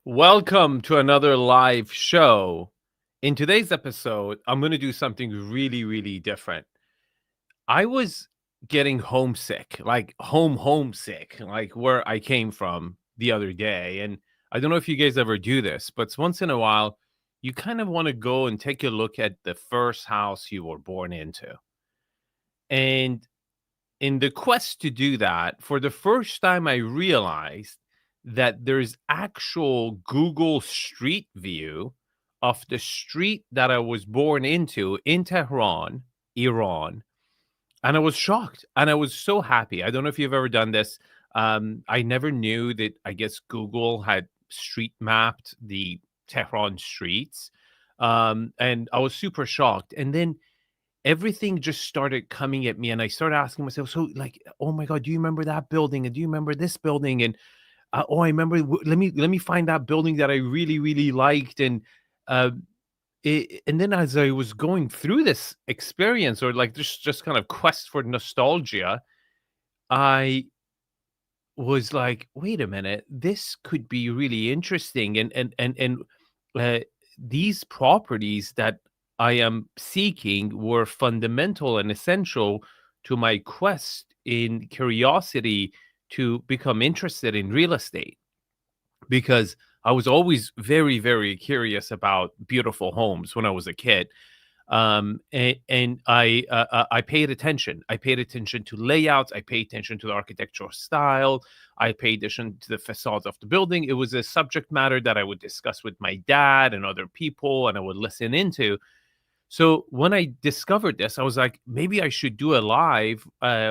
Welcome to another live show. In today's episode, I'm going to do something really, really different. I was getting homesick, like homesick, like where I came from the other day. And I don't know if you guys ever do this, but once in a while, you kind of want to go and take a look at the first house you were born into. And in the quest to do that, for the first time, I realized that there's actual Google Street View of the street that I was born into in Tehran, Iran. And I was shocked and I was so happy. I don't know if you've ever done this. I never knew that I guess Google had street mapped the Tehran streets. And I was super shocked. And then everything just started coming at me and I started asking myself, so like, oh my God, do you remember that building? And do you remember this building? And oh, I remember, let me find that building that I really, really liked. And uh, and then as I was going through this experience or like just kind of quest for nostalgia, I was like, wait a minute, this could be really interesting. And uh, these properties that I am seeking were fundamental and essential to my quest in curiosity to become interested in real estate because I was always very, very curious about beautiful homes when I was a kid. And I paid attention. I paid attention to layouts. I paid attention to the architectural style. I paid attention to the facades of the building. It was a subject matter that I would discuss with my dad and other people, and I would listen into. So when I discovered this, I was like, maybe I should do a live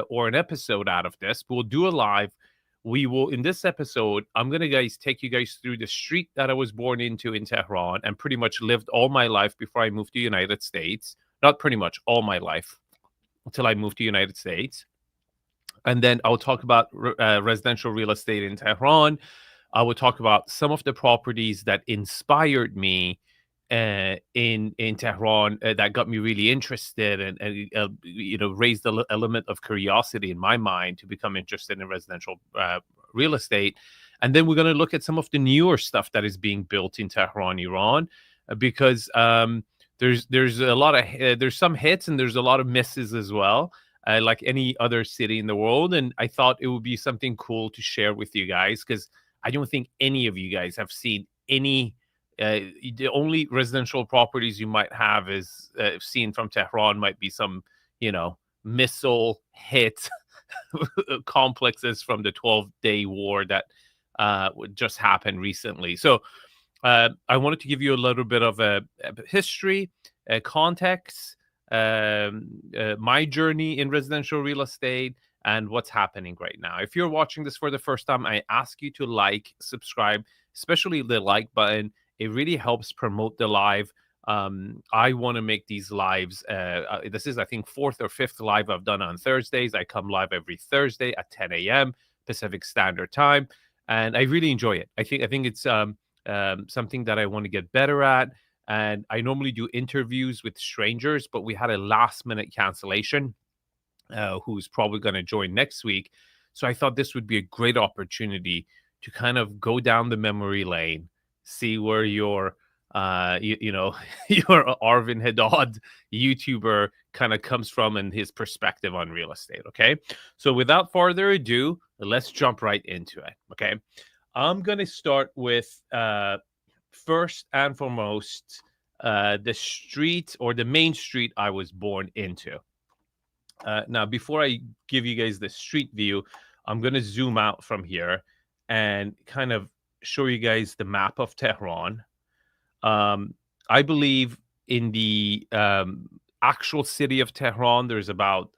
or an episode out of this. We'll do a live. We will, in this episode, I'm going to take you guys through the street that I was born into in Tehran and pretty much lived all my life before I moved to the United States. Not pretty much all my life until I moved to the United States. And then I'll talk about residential real estate in Tehran. I will talk about some of the properties that inspired me in Tehran that got me really interested and raised the element of curiosity in my mind to become interested in residential real estate. And then we're going to look at some of the newer stuff that is being built in Tehran, Iran, because there's a lot of there's some hits and there's a lot of misses as well. Like any other city in the world. And I thought it would be something cool to share with you guys because I don't think any of you guys have seen any. The only residential properties you might have is seen from Tehran might be some, missile hit complexes from the 12-day war that just happened recently. So I wanted to give you a little bit of a history, context, my journey in residential real estate, and what's happening right now. If you're watching this for the first time, I ask you to like, subscribe, especially the like button. It really helps promote the live. I want to make these lives. This is, I think, fourth or fifth live I've done on Thursdays. I come live every Thursday at 10 a.m. Pacific Standard Time, and I really enjoy it. I think it's something that I want to get better at. And I normally do interviews with strangers, but we had a last minute cancellation who's probably going to join next week. So I thought this would be a great opportunity to kind of go down the memory lane, see where your your Arvin Haddad YouTuber kind of comes from and his perspective on real estate. Okay. So without further ado, let's jump right into it. Okay. I'm going to start with first and foremost the street or the main street I was born into. Now, before I give you guys the street view, I'm going to zoom out from here and kind of show you guys the map of Tehran. I believe in the actual city of Tehran, there's about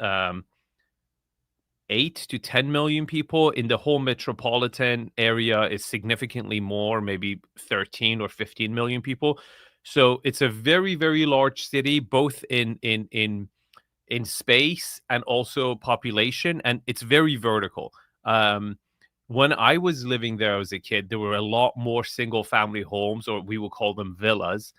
8 to 10 million people. In the whole metropolitan area is significantly more, maybe 13 or 15 million people. So it's a very, very large city, both in space and also population, and it's very vertical. When I was living there as a kid, there were a lot more single family homes, or we will call them villas,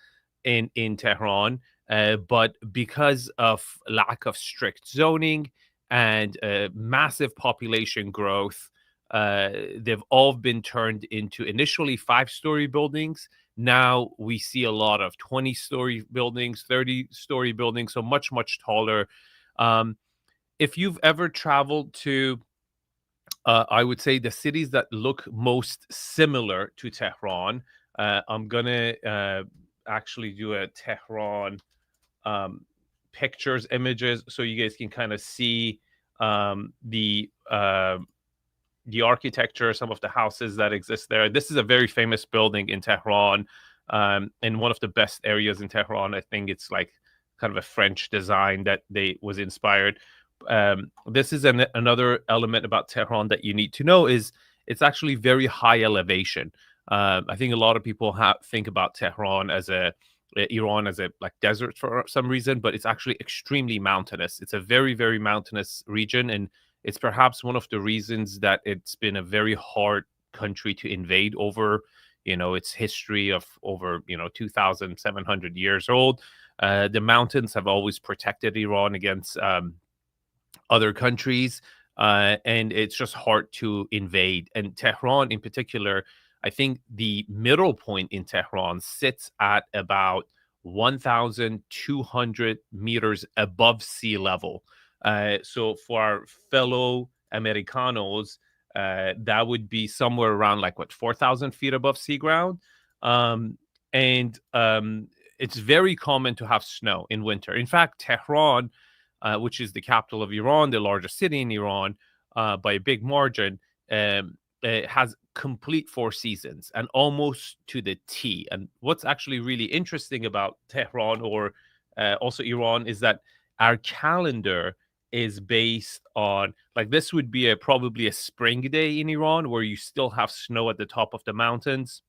in Tehran. But because of lack of strict zoning and massive population growth, they've all been turned into initially 5-story buildings. Now we see a lot of 20-story buildings, 30-story buildings, so much, much taller. Um, if you've ever traveled to, I would say the cities that look most similar to Tehran, I'm gonna actually do a Tehran um, pictures, images, so you guys can kind of see the architecture, some of the houses that exist there. This is a very famous building in Tehran, and one of the best areas in Tehran. I think it's like kind of a French design that they was inspired. This is another element about Tehran that you need to know is it's actually very high elevation. I think a lot of people think about Tehran as Iran as a like desert for some reason, but it's actually extremely mountainous. It's a very, very mountainous region, and it's perhaps one of the reasons that it's been a very hard country to invade over, its history of over, 2,700 years old. The mountains have always protected Iran against other countries, and it's just hard to invade. And Tehran, in particular, I think the middle point in Tehran sits at about 1,200 meters above sea level. So for our fellow Americanos, that would be somewhere around like 4,000 feet above sea ground. And it's very common to have snow in winter. In fact, Tehran, which is the capital of Iran, the largest city in Iran by a big margin, it has complete 4 seasons and almost to the T. And what's actually really interesting about Tehran or also Iran is that our calendar is based on, like, this would be probably a spring day in Iran where you still have snow at the top of the mountains.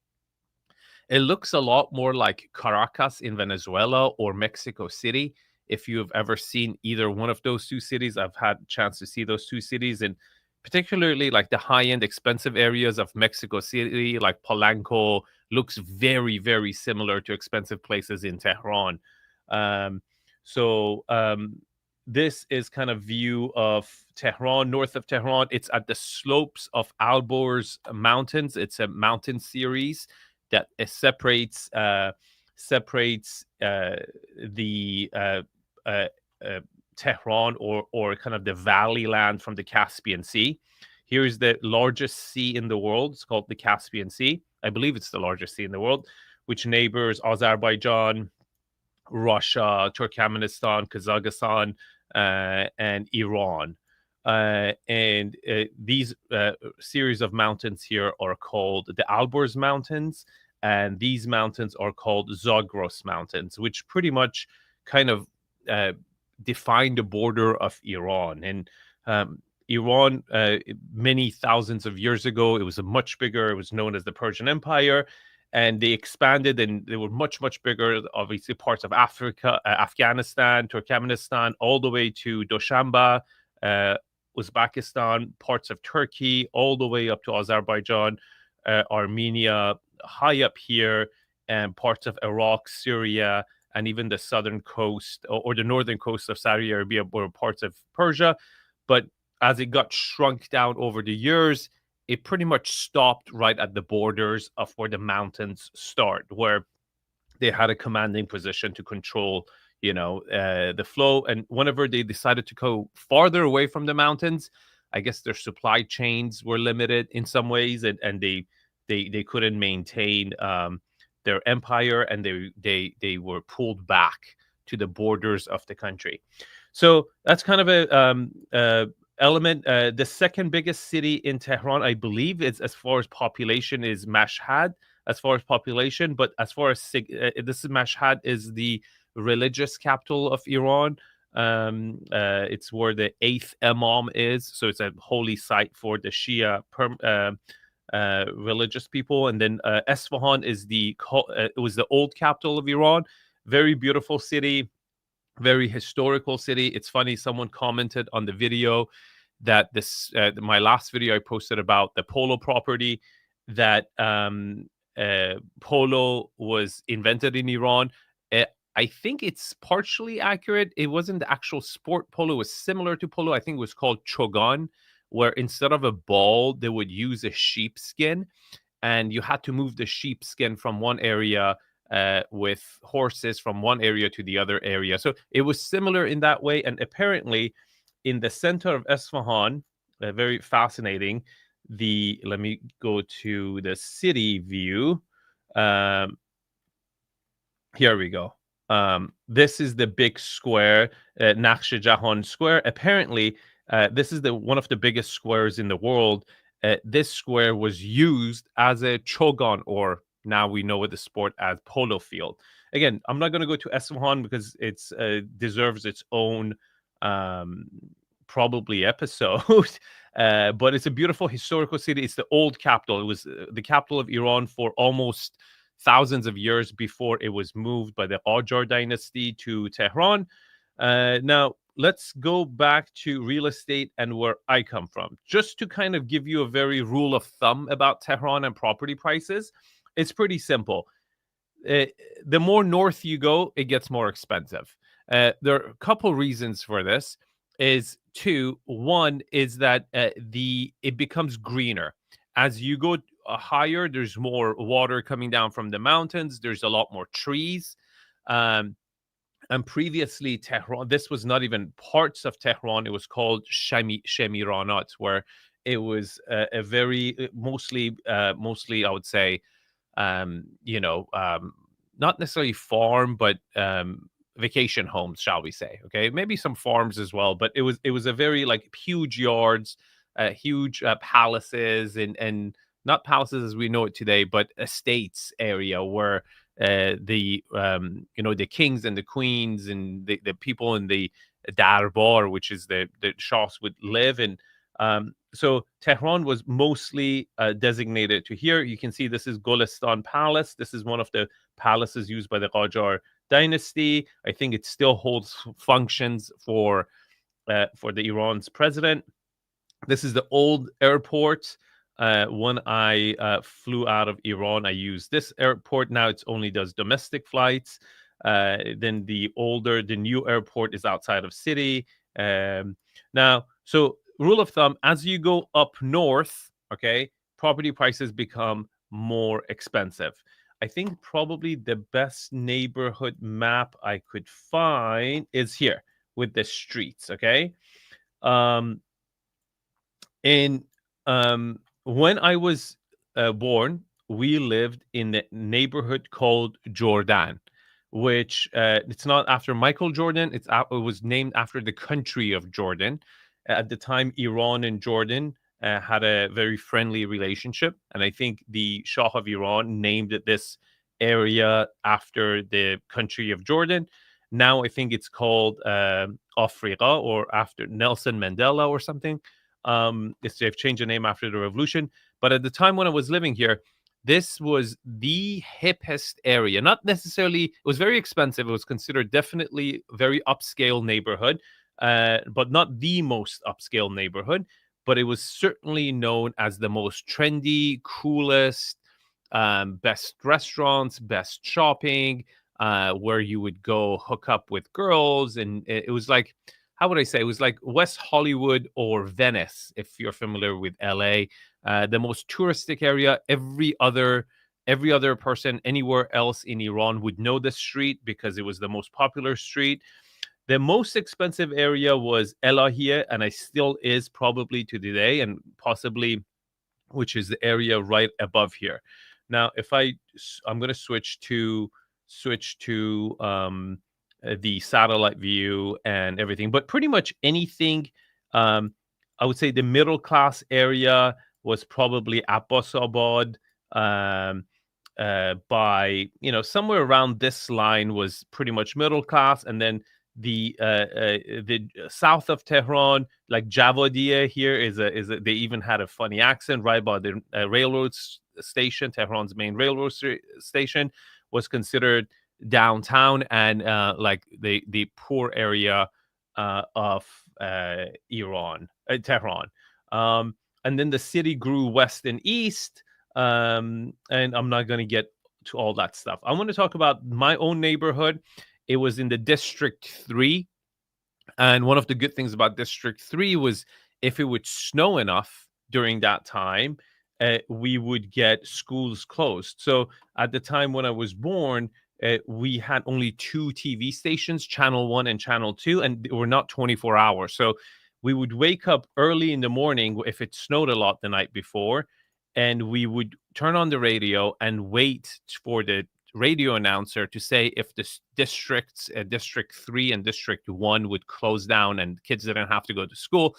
It looks a lot more like Caracas in Venezuela or Mexico City. If you've ever seen either one of those two cities, I've had a chance to see those two cities, and particularly like the high-end expensive areas of Mexico City, like Polanco, looks very, very similar to expensive places in Tehran. So this is kind of view of Tehran, north of Tehran. It's at the slopes of Alborz Mountains. It's a mountain series that separates the Tehran or kind of the valley land from the Caspian Sea. Here is the largest sea in the world. It's called the Caspian Sea. I believe it's the largest sea in the world, which neighbors Azerbaijan, Russia, Turkmenistan, Kazakhstan, and Iran. And these series of mountains here are called the Alborz Mountains, and these mountains are called Zagros Mountains, which pretty much kind of define the border of Iran. And Iran, many thousands of years ago, it was much bigger. It was known as the Persian Empire, and they expanded, and they were much, much bigger. Obviously, parts of Africa, Afghanistan, Turkmenistan, all the way to Doshanbe, Uzbekistan, parts of Turkey, all the way up to Azerbaijan, Armenia, high up here, and parts of Iraq, Syria, and even the southern coast or the northern coast of Saudi Arabia were parts of Persia. But as it got shrunk down over the years, it pretty much stopped right at the borders of where the mountains start, where they had a commanding position to control, the flow. And whenever they decided to go farther away from the mountains, I guess their supply chains were limited in some ways, and they couldn't maintain their empire, and they were pulled back to the borders of the country. So that's kind of a element. The second biggest city in Tehran, I believe, is, as far as population, is Mashhad. As far as population, but as far as this is Mashhad is the religious capital of Iran. It's where the 8th Imam is, so it's a holy site for the Shia religious people. And then Esfahan is it was the old capital of Iran. Very beautiful city, very historical city. It's funny, someone commented on the video that my last video I posted about the polo property, that polo was invented in Iran. I think it's partially accurate. It wasn't the actual sport polo. It was similar to polo. I think it was called chogan, where instead of a ball, they would use a sheepskin, and you had to move the sheepskin from one area with horses from one area to the other area. So it was similar in that way. And apparently, in the center of Esfahan, very fascinating. Let me go to the city view. Um, Here we go. This is the big square, Nakhshe Jahan Square. Apparently, this is the one of the biggest squares in the world. This square was used as a chogan, or now we know the sport as polo field. Again, I'm not going to go to Esfahan because it's deserves its own um, probably episode. But it's a beautiful historical city. It's the old capital. It was the capital of Iran for almost thousands of years before it was moved by the Qajar dynasty to Tehran. Now, let's go back to real estate and where I come from. Just to kind of give you a very rule of thumb about Tehran and property prices, it's pretty simple. The more north you go, it gets more expensive. There are a couple reasons for this. One is that it becomes greener as you go higher. There's more water coming down from the mountains. There's a lot more trees. And previously, Tehran, this was not even parts of Tehran. It was called Shemiranat, where it was a very mostly I would say, not necessarily farm, but vacation homes, shall we say? Okay, maybe some farms as well. But it was a very like huge yards, huge palaces, and not palaces as we know it today, but estates area where the kings and the queens and the people in the darbar, which is the shahs, would live in. So Tehran was mostly designated to here. You can see this is Golistan Palace. This is one of the palaces used by the Qajar dynasty. I think it still holds functions for the Iran's president. This is the old airport. When I flew out of Iran, I used this airport. Now it only does domestic flights. Then the new airport is outside of city. Now, so rule of thumb, as you go up north, okay, property prices become more expensive. I think probably the best neighborhood map I could find is here with the streets, okay? When I was born, we lived in the neighborhood called Jordan, which it's not after Michael Jordan. It was named after the country of Jordan. At the time, Iran and Jordan had a very friendly relationship, and I think the Shah of Iran named this area after the country of Jordan. Now I think it's called Africa, or after Nelson Mandela or something. They've changed the name after the revolution. But at the time when I was living here, this was the hippest area. Not necessarily, it was very expensive. It was considered definitely very upscale neighborhood, but not the most upscale neighborhood. But it was certainly known as the most trendy, coolest, best restaurants, best shopping, where you would go hook up with girls. And it was like, how would I say? It was like West Hollywood or Venice, if you're familiar with LA. The most touristic area. Every other person anywhere else in Iran would know the street because it was the most popular street. The most expensive area was Elahiye, and it still is probably to today, and possibly, which is the area right above here. Now, if I'm going to switch to the satellite view and everything, but pretty much anything. I would say the middle class area was probably Abbasabad. By somewhere around this line was pretty much middle class, and then the south of Tehran, like Javadiya here, is a they even had a funny accent right by the railroad station. Tehran's main railroad station was considered downtown and like the poor area of Tehran. And then the city grew west and east. And I'm not going to get to all that stuff. I want to talk about my own neighborhood. It was in the District 3. And one of the good things about District 3 was if it would snow enough during that time, we would get schools closed. So at the time when I was born, we had only two TV stations, Channel 1 and Channel 2, and they were not 24 hours. So we would wake up early in the morning if it snowed a lot the night before, and we would turn on the radio and wait for the radio announcer to say if the districts, District 3 and District 1 would close down and kids didn't have to go to school.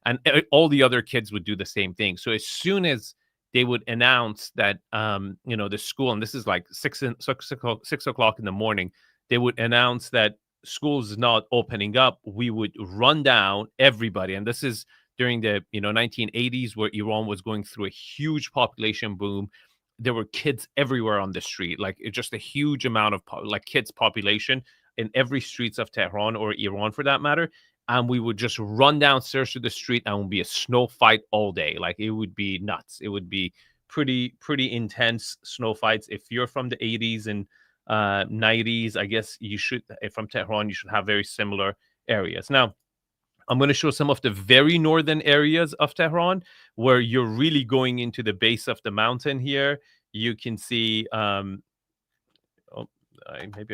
And all the other kids would do the same thing. So as soon as they would announce that, the school, and this is like 6 o'clock in the morning, they would announce that schools is not opening up, we would run down everybody. And this is during the 1980s, where Iran was going through a huge population boom. There were kids everywhere on the street, like just a huge amount of kids population in every streets of Tehran, or Iran for that matter. And we would just run downstairs to the street, and it would be a snow fight all day. Like, it would be nuts. It would be pretty intense snow fights. If you're from the 80s and 90s, I guess you should, from Tehran, you should have very similar areas. Now, I'm going to show some of the very northern areas of Tehran, where you're really going into the base of the mountain here. You can see, maybe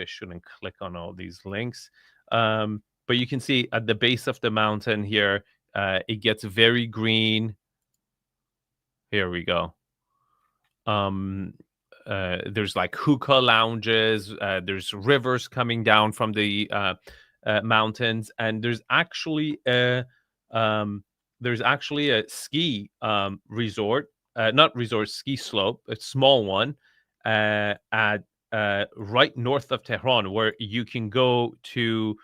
I shouldn't click on all these links. But you can see at the base of the mountain here, it gets very green. Here we go. There's like hookah lounges. There's rivers coming down from the mountains, and there's actually a ski resort, ski slope, a small one, at right north of Tehran, where you can go to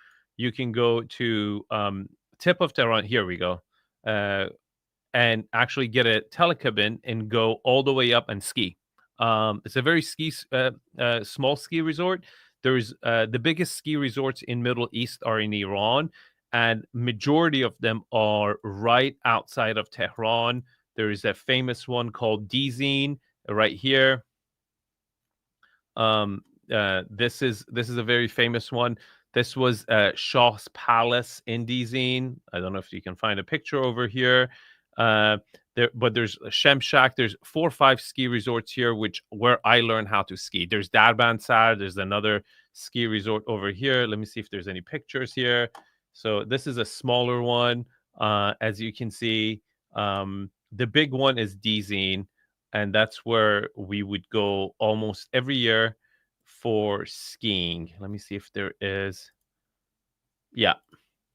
tip of Tehran. Here we go. And actually get a telecabin and go all the way up and ski. It's a very small ski resort. There's the biggest ski resorts in Middle East are in Iran, and majority of them are right outside of Tehran. There is a famous one called Dizin right here. This is a very famous one. This was Shah's Palace in Dizin. I don't know if you can find a picture over here. But there's Shemshak. There's 4 or 5 ski resorts here, where I learned how to ski. There's Darbansar. There's another ski resort over here. Let me see if there's any pictures here. So this is a smaller one. As you can see, the big one is Dizin, and that's where we would go almost every year for skiing. Let me see if there is. Yeah.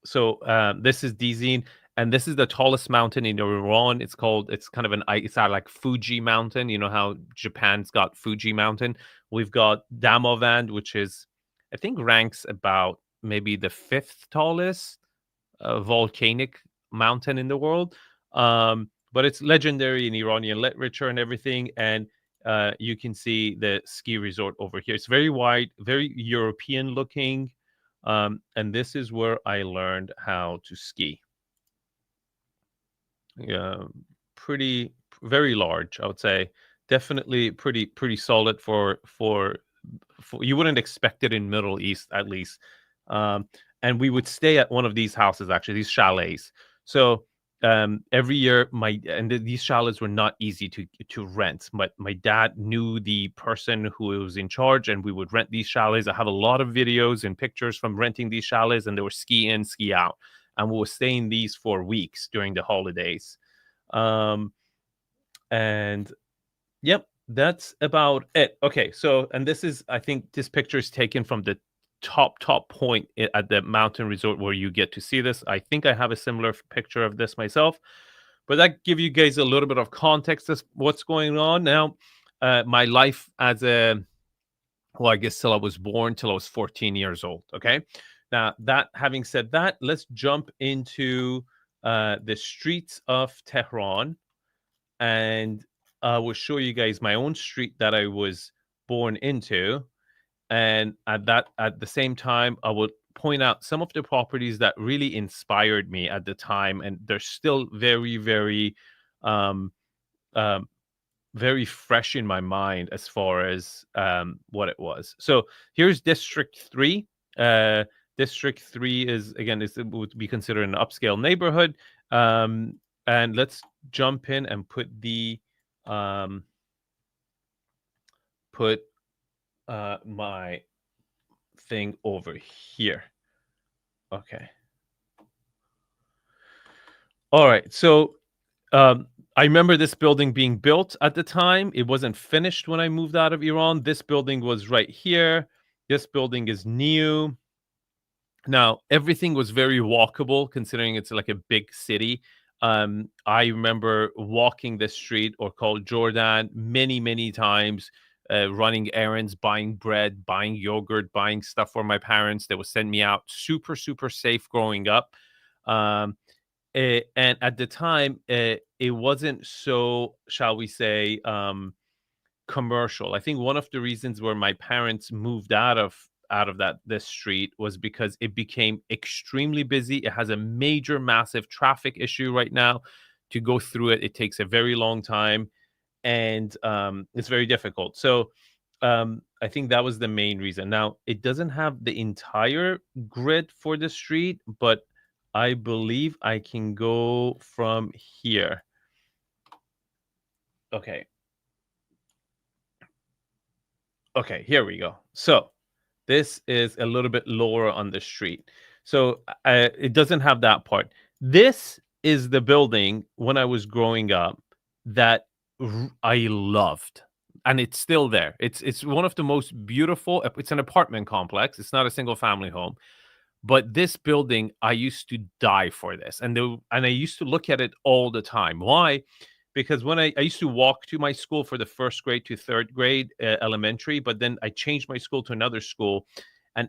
So this is Dizin, and this is the tallest mountain in Iran. It's kind of it's like Fuji Mountain. You know how Japan's got Fuji Mountain? We've got Damavand, which is, I think, ranks about maybe the 5th tallest volcanic mountain in the world. But it's legendary in Iranian literature and everything. And you can see the ski resort over here. It's very wide, very European looking. And this is where I learned how to ski. Yeah, very large, I would say. Definitely pretty solid for you wouldn't expect it in Middle East, at least. And we would stay at one of these houses, actually, these chalets. So every year, these chalets were not easy to rent. But my dad knew the person who was in charge, and we would rent these chalets. I have a lot of videos and pictures from renting these chalets, and they were ski in, ski out, and we were staying these for weeks during the holidays. And yep, that's about it. Okay, so, and this is, I think this picture is taken from the top point at the mountain resort where you get to see this. I think I have a similar picture of this myself, but that give you guys a little bit of context as what's going on now. My life as I guess till I was born, till I was 14 years old. Okay, now that having said that, let's jump into the streets of Tehran, and I will show you guys my own street that I was born into. And at the same time, I would point out some of the properties that really inspired me at the time, and they're still very, very, very fresh in my mind as far as what it was. So here's District 3. District 3 would be considered an upscale neighborhood. And let's jump in and put put my thing over here. Okay. All right. So I remember this building being built at the time. It wasn't finished when I moved out of Iran. This building was right here. This building is new. Now, everything was very walkable considering it's like a big city. I remember walking this street or called Jordan many, many times, running errands, buying bread, buying yogurt, buying stuff for my parents. They would send me out super, super safe growing up. Um, and at the time, it wasn't so, shall we say, commercial. I think one of the reasons where my parents moved out of that this street was because it became extremely busy. It has a major, massive traffic issue right now. To go through it, it takes a very long time, and it's very difficult. So I think that was the main reason. Now it doesn't have the entire grid for the street, but I believe I can go from here. Okay. Okay, here we go. So this is a little bit lower on the street. So it doesn't have that part. This is the building when I was growing up that I loved. And it's still there. It's one of the most beautiful. It's an apartment complex. It's not a single family home. But this building, I used to die for this, and I used to look at it all the time. Why? Because when I used to walk to my school for the first grade to third grade elementary, but then I changed my school to another school, and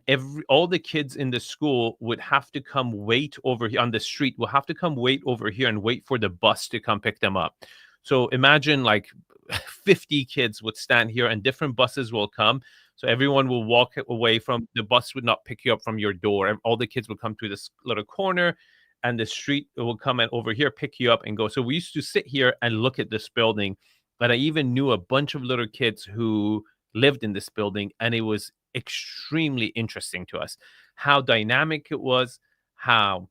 all the kids in the school would have to come wait over here on the street. Will have to come wait over here and wait for the bus to come pick them up. So imagine like 50 kids would stand here, and different buses will come, so everyone will walk away from the bus, would not pick you up from your door. And all the kids will come to this little corner, and the street will come and over here pick you up and go. So we used to sit here and look at this building. But I even knew a bunch of little kids who lived in this building, and it was extremely interesting to us how dynamic it was, how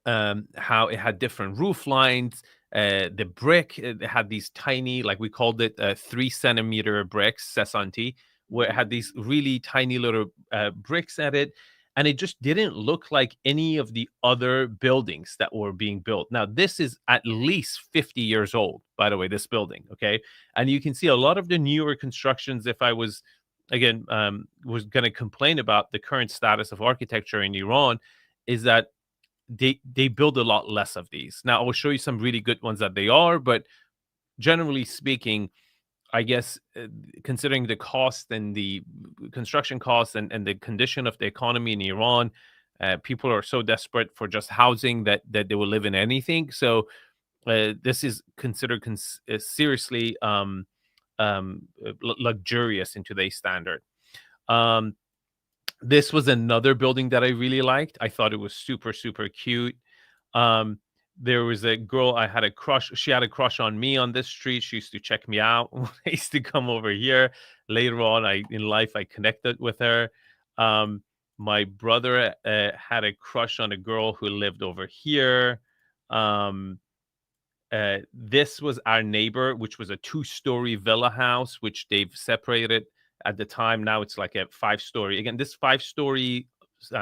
it had different roof lines. The brick, it had these tiny, like we called it 3 centimeter bricks, Sesanti, where it had these really tiny little bricks at it. And it just didn't look like any of the other buildings that were being built. Now, this is at least 50 years old, by the way, this building. Okay. And you can see a lot of the newer constructions. If I was, again, was going to complain about the current status of architecture in Iran, is that they build a lot less of these. Now, I will show you some really good ones that they are, but generally speaking, I guess considering the cost and the construction costs and the condition of the economy in Iran, people are so desperate for just housing that they will live in anything. So this is considered seriously luxurious in today's standard. Um, this was another building that I really liked. I thought it was super, super cute. Um, there was a girl I had a crush. She had a crush on me on this street. She used to check me out when I used to come over here. Later on, in life, I connected with her. Um, my brother had a crush on a girl who lived over here. Um, this was our neighbor, which was a two-story villa house, which they've separated at the time. Now it's like a five-story. Again, this five-story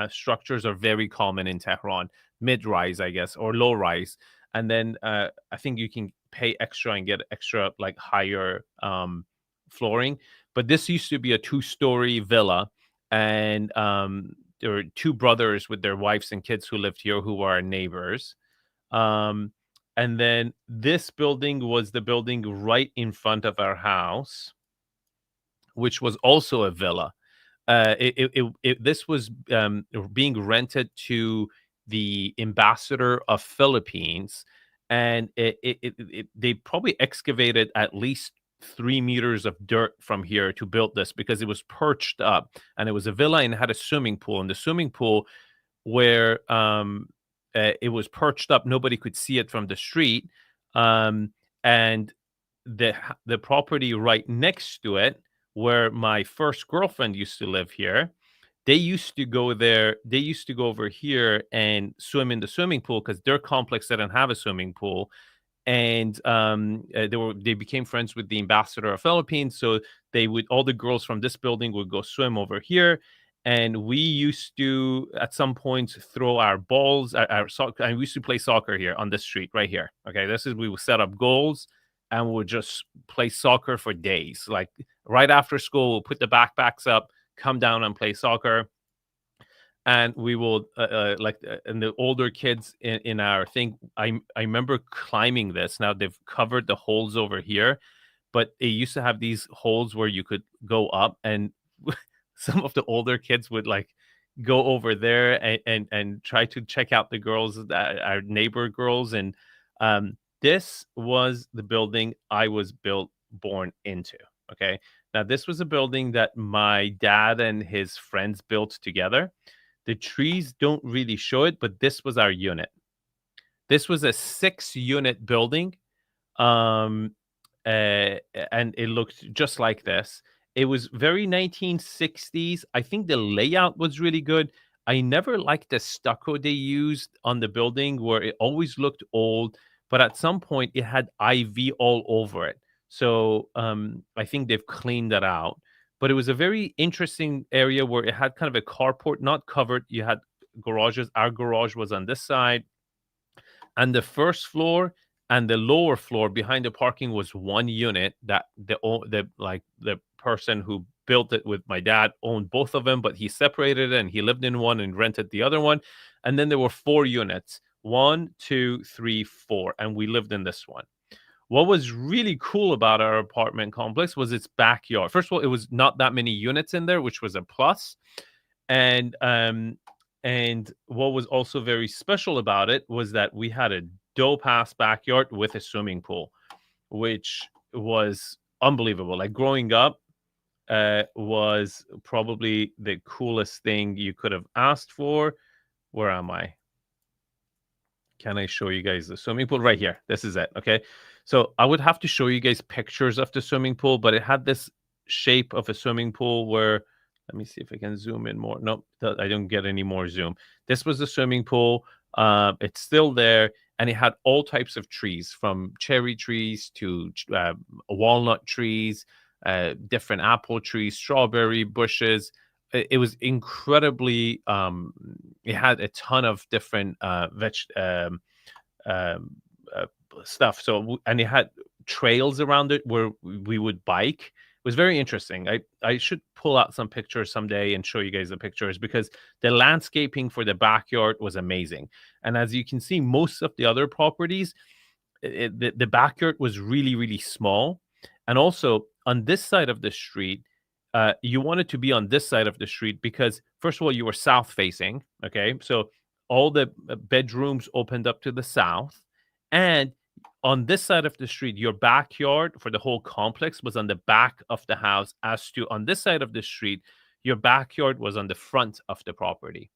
structures are very common in Tehran, mid-rise, I guess, or low-rise. And then I think you can pay extra and get extra, like higher flooring. But this used to be a two-story villa, and there were two brothers with their wives and kids who lived here who were our neighbors. Um, and then this building was the building right in front of our house, which was also a villa. This was being rented to the ambassador of Philippines, and they probably excavated at least 3 meters of dirt from here to build this because it was perched up, and it was a villa and it had a swimming pool. And the swimming pool where it was perched up, nobody could see it from the street, and the property right next to it, where my first girlfriend used to live here, they used to go there. They used to go over here and swim in the swimming pool because their complex didn't have a swimming pool. And they became friends with the ambassador of Philippines. So they would all the girls from this building would go swim over here, and we used to at some point throw our balls, our soccer, and we used to play soccer here on this street right here. Okay, this is we would set up goals and we would just play soccer for days. Like right after school, we'll put the backpacks up, come down and play soccer, and we will and the older kids in our thing. I remember climbing this. Now they've covered the holes over here, but it used to have these holes where you could go up, and some of the older kids would like go over there and try to check out the girls, that our neighbor girls. And this was the building I was born into. Okay, now this was a building that my dad and his friends built together. The trees don't really show it, but this was our unit. This was a 6-unit building, um, and it looked just like this. It was very 1960s. I think the layout was really good. I never liked the stucco they used on the building, where it always looked old, but at some point it had IV all over it. So I think they've cleaned that out. But it was a very interesting area where it had kind of a carport, not covered. You had garages. Our garage was on this side, and the first floor and the lower floor behind the parking was one unit that the person who built it with my dad owned both of them, but he separated it and he lived in one and rented the other one. And then there were 4 units, 1, 2, 3, 4, and we lived in this one. What was really cool about our apartment complex was its backyard. First of all, it was not that many units in there, which was a plus. And what was also very special about it was that we had a dope ass backyard with a swimming pool, which was unbelievable. Like growing up, was probably the coolest thing you could have asked for. Where am I? Can I show you guys the swimming pool? Right here. This is it. Okay. So I would have to show you guys pictures of the swimming pool, but it had this shape of a swimming pool where, let me see if I can zoom in more. Nope, I don't get any more zoom. This was the swimming pool. It's still there, and it had all types of trees, from cherry trees to walnut trees, different apple trees, strawberry bushes. It was incredibly. It had a ton of different um, uh, stuff. So and it had trails around it where we would bike. It was very interesting. I should pull out some pictures someday and show you guys the pictures, because the landscaping for the backyard was amazing. And as you can see, most of the other properties, the backyard was really, really small. And also on this side of the street, you wanted to be on this side of the street because, first of all, you were south facing. Okay. So all the bedrooms opened up to the south. And on this side of the street, your backyard for the whole complex was on the back of the house, as to on this side of the street, your backyard was on the front of the property.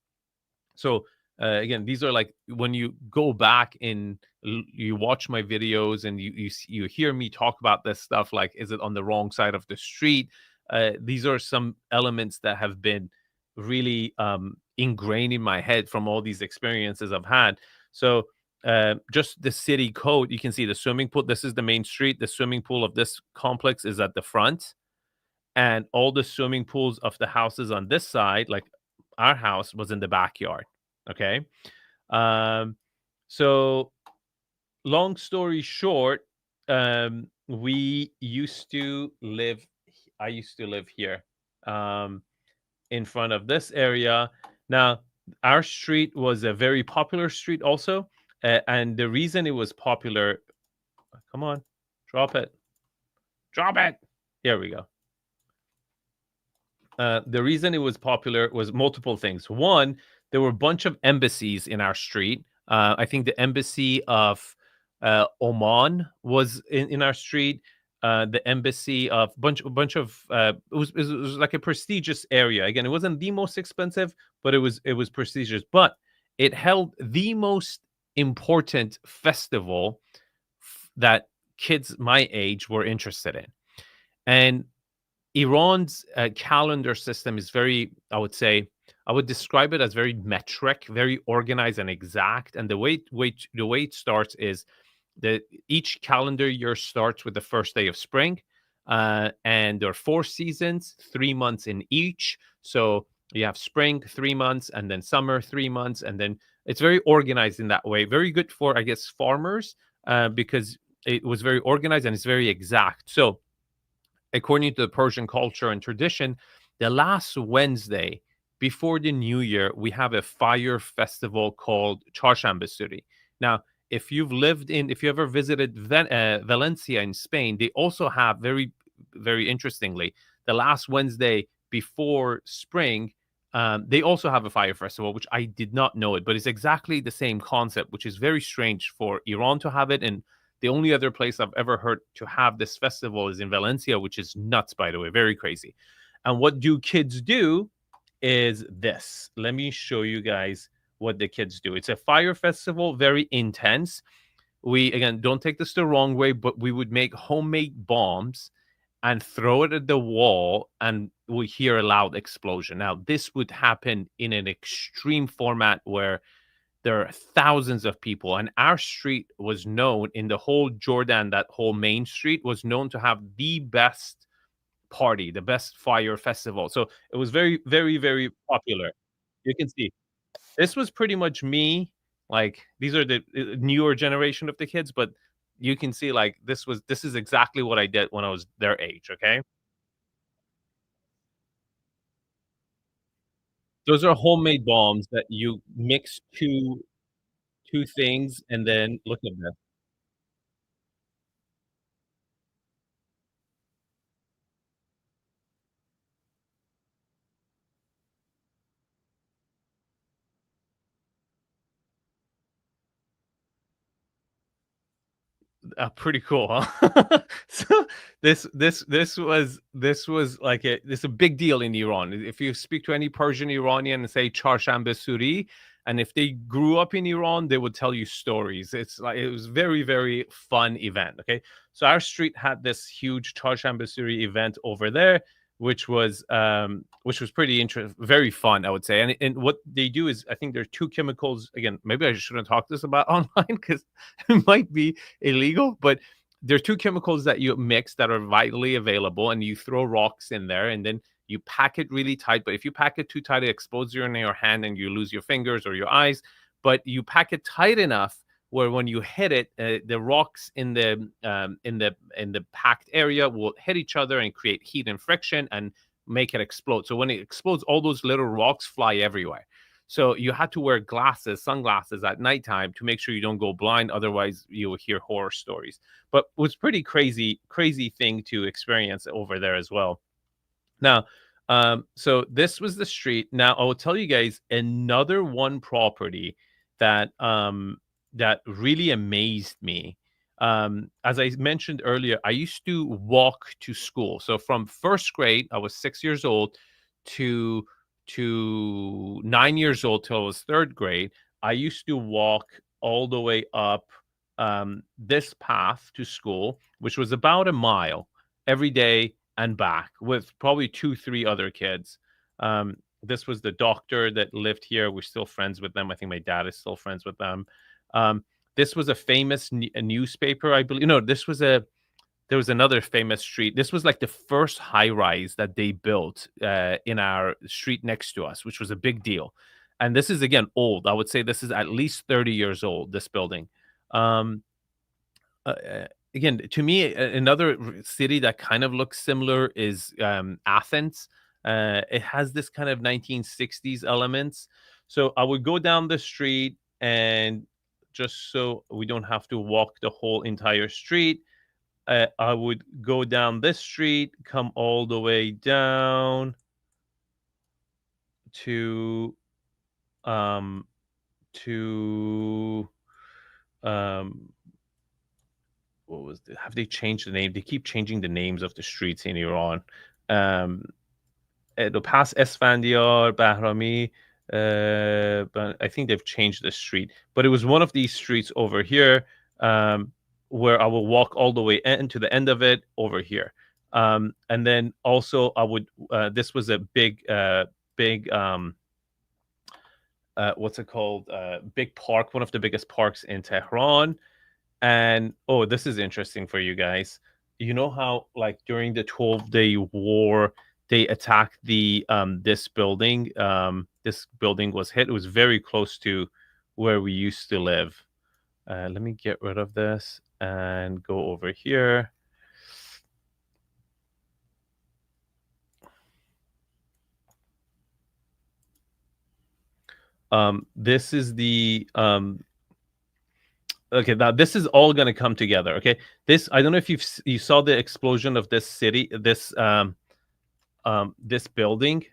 So again, these are like when you go back and you watch my videos and you hear me talk about this stuff, like, is it on the wrong side of the street? These are some elements that have been really ingrained in my head from all these experiences I've had. So just the city code, you can see the swimming pool. This is the main street. The swimming pool of this complex is at the front, and all the swimming pools of the houses on this side, like our house, was in the backyard. Okay. Um, so long story short, we used to live, I used to live here, in front of this area. Now, our street was a very popular street also. And the reason it was popular, come on, drop it. Drop it. Here we go. The reason it was popular was multiple things. One, there were a bunch of embassies in our street. I think the embassy of Oman was in our street. The embassy of bunch of it was like a prestigious area. Again, it wasn't the most expensive, but it was prestigious. But it held the most important festival that kids my age were interested in. And Iran's calendar system is very, I would say, I would describe it as very metric, very organized and exact. And the way it starts is that each calendar year starts with the first day of spring, and there are 4 seasons, 3 months in each. So you have spring 3 months, and then summer 3 months, and then it's very organized in that way. Very good for, I guess, farmers, because it was very organized and it's very exact. So according to the Persian culture and tradition, the last Wednesday before the New Year, we have a fire festival called Charshambe Suri. Now, if you ever visited Valencia in Spain, they also have very interestingly, the last Wednesday before spring, they also have a fire festival, which I did not know it, but it's exactly the same concept, which is very strange for Iran to have it. And the only other place I've ever heard to have this festival is in Valencia, which is nuts, by the way, very crazy. And what do kids do is this. Let me show you guys what the kids do. It's a fire festival, very intense. We, again, don't take this the wrong way, but we would make homemade bombs and throw it at the wall, and we hear a loud explosion. Now, this would happen in an extreme format where there are thousands of people, and our street was known in the whole Jordan, that whole main street was known to have the best party, the best fire festival. So it was very, very, very popular. You can see this was pretty much me. Like, these are the newer generation of the kids, but you can see, like, this is exactly what I did when I was their age. Okay, those are homemade bombs that you mix two things, and then look at this. Pretty cool, huh? So this was like a big deal in Iran. If you speak to any Persian Iranian and say Charshambe Suri, and if they grew up in Iran, they would tell you stories. It's like it was very fun event. Okay, so our street had this huge Charshambe Suri event over there, which was pretty interesting, very fun, I would say. And what they do is, I think there are two chemicals. Again, maybe I shouldn't talk this about online because it might be illegal, but there are two chemicals that you mix that are widely available, and you throw rocks in there, and then you pack it really tight. But if you pack it too tight, it explodes in your hand and you lose your fingers or your eyes. But you pack it tight enough where when you hit it, the rocks in the packed area will hit each other and create heat and friction and make it explode. So when it explodes, all those little rocks fly everywhere. So you had to wear sunglasses at nighttime to make sure you don't go blind. Otherwise, you will hear horror stories. But it was pretty crazy thing to experience over there as well. Now, so this was the street. Now, I will tell you guys another one property that that really amazed me. As I mentioned earlier, I used to walk to school. So from first grade, I was 6 years old, to 9 years old till I was third grade. I used to walk all the way up this path to school, which was about a mile every day and back with probably two, three other kids. This was the doctor that lived here. We're still friends with them. I think my dad is still friends with them. Um, this was a famous a newspaper, I believe. No, this was a there was another famous street. This was like the first high rise that they built in our street next to us, which was a big deal. And this is again old. I would say this is at least 30 years old. This building. Um, Again, to me, another city that kind of looks similar is Athens. It has this kind of 1960s elements. So I would go down the street, and just so we don't have to walk the whole entire street, I would go down this street, come all the way down to um to um what was have they changed the name? They keep changing the names of the streets in Iran. Um, it'll pass Esfandiar, Bahrami. But I think they've changed the street. But it was one of these streets over here, where I will walk all the way into the end of it over here. And then also I would this was a big what's it called? Big park, one of the biggest parks in Tehran. And oh, this is interesting for you guys. You know how like during the 12-day war they attacked the this building. This building was hit. It was very close to where we used to live. Let me get rid of this and go over here. This is the okay, now this is all going to come together. Okay, this, I don't know if you saw the explosion of this city, this this building.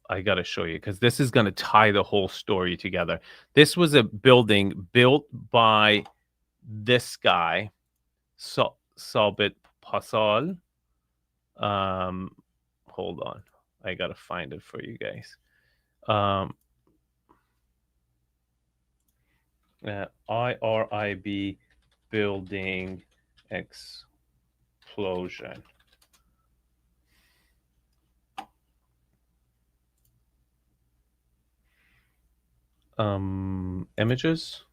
I got to show you because this is going to tie the whole story together. This was a building built by this guy, Sabit Pasal. Hold on, I got to find it for you guys. IRIB building explosion. Images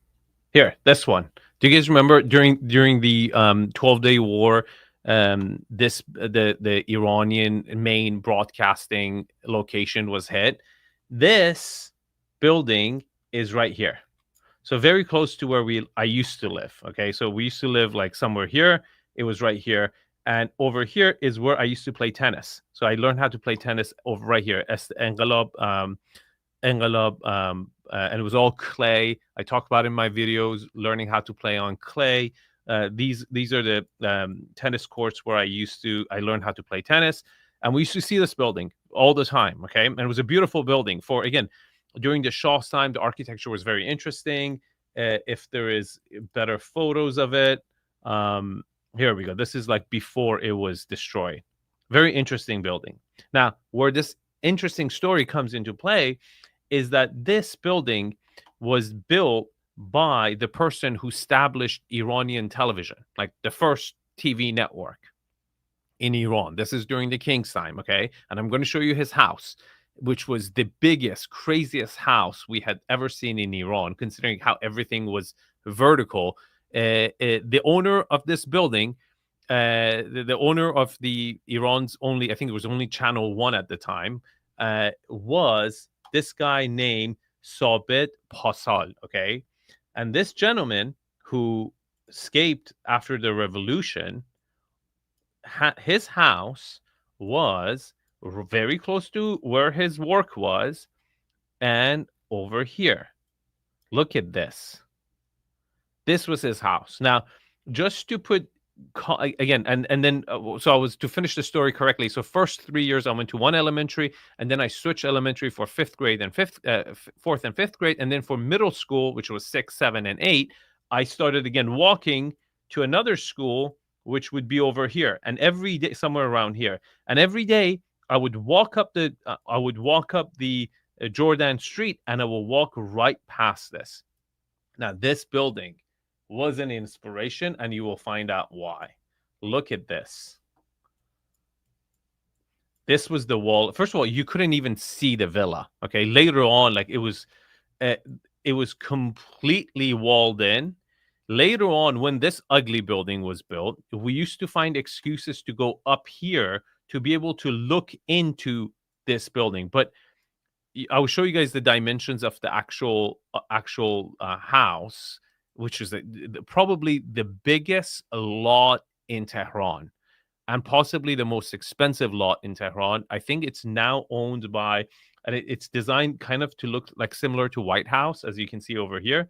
here, this one. Do you guys remember during the 12-day war, this the Iranian main broadcasting location was hit? This building is right here, so very close to where I used to live. Okay, so we used to live like somewhere here. It was right here, and over here is where I used to play tennis. So I learned how to play tennis over right here. Engelab, and it was all clay. I talk about in my videos learning how to play on clay. These are the tennis courts where I learned how to play tennis, and we used to see this building all the time. Okay, and it was a beautiful building. For again, during the Shah's time, the architecture was very interesting. If there is better photos of it, here we go. This is like before it was destroyed. Very interesting building. Now, where this interesting story comes into play is that this building was built by the person who established Iranian television, like the first TV network in Iran. This is during the king's time, okay? And I'm going to show you his house, which was the biggest, craziest house we had ever seen in Iran, considering how everything was vertical. The owner of this building, the owner of the Iran's only, I think it was only Channel 1 at the time, was this guy named Sabit Pasal, okay? And this gentleman who escaped after the revolution, his house was very close to where his work was, and over here. Look at this. This was his house. Now, just to put again, and then so I was to finish the story correctly. So first 3 years I went to one elementary, and then I switched elementary for fifth grade and fourth and fifth grade, and then for middle school, which was 6, 7, and 8, I started again walking to another school, which would be over here, and every day somewhere around here, and every day I would walk up the Jordan Street, and I will walk right past this. Now this building was an inspiration, and you will find out why. Look at this. This was the wall. First of all, you couldn't even see the villa. Okay, later on, like it was completely walled in. Later on, when this ugly building was built, we used to find excuses to go up here to be able to look into this building. But I will show you guys the dimensions of the actual house, which is probably the biggest lot in Tehran, and possibly the most expensive lot in Tehran. I think it's now owned by, and it's designed kind of to look like similar to White House, as you can see over here.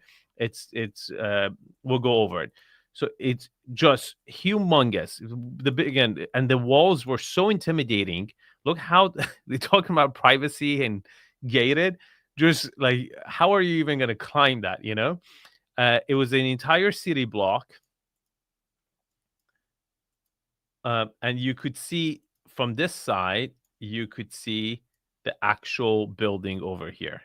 We'll go over it. So it's just humongous. The big end, and the walls were so intimidating. Look how they're talking about privacy and gated. Just like, how are you even going to climb that? You know, it was an entire city block. And you could see from this side, you could see the actual building over here.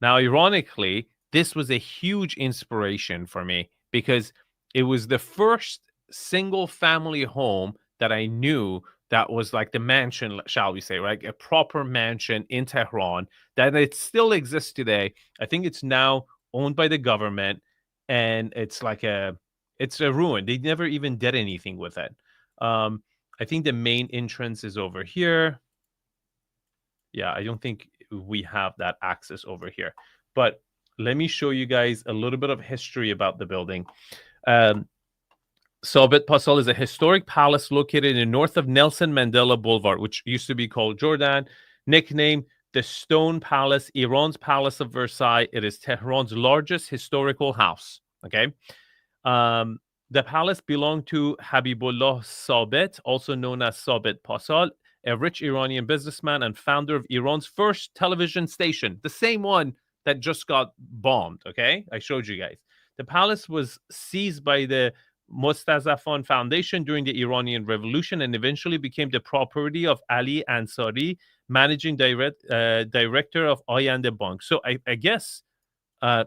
Now, ironically, this was a huge inspiration for me because it was the first single family home that I knew that was like the mansion, shall we say, right? A proper mansion in Tehran that it still exists today. I think it's now owned by the government, and it's a ruin. They never even did anything with it. I think the main entrance is over here. Yeah, I don't think we have that access over here. But let me show you guys a little bit of history about the building. Sobit Pasal is a historic palace located in north of Nelson Mandela Boulevard, which used to be called Jordan, nicknamed the Stone Palace, Iran's Palace of Versailles. It is Tehran's largest historical house. Okay. The palace belonged to Habibullah Sobit, also known as Sobit Pasal, a rich Iranian businessman and founder of Iran's first television station, the same one that just got bombed. Okay. I showed you guys. The palace was seized by the Mostazafan Foundation during the Iranian Revolution and eventually became the property of Ali Ansari, managing director of Ayande Bank. So I guess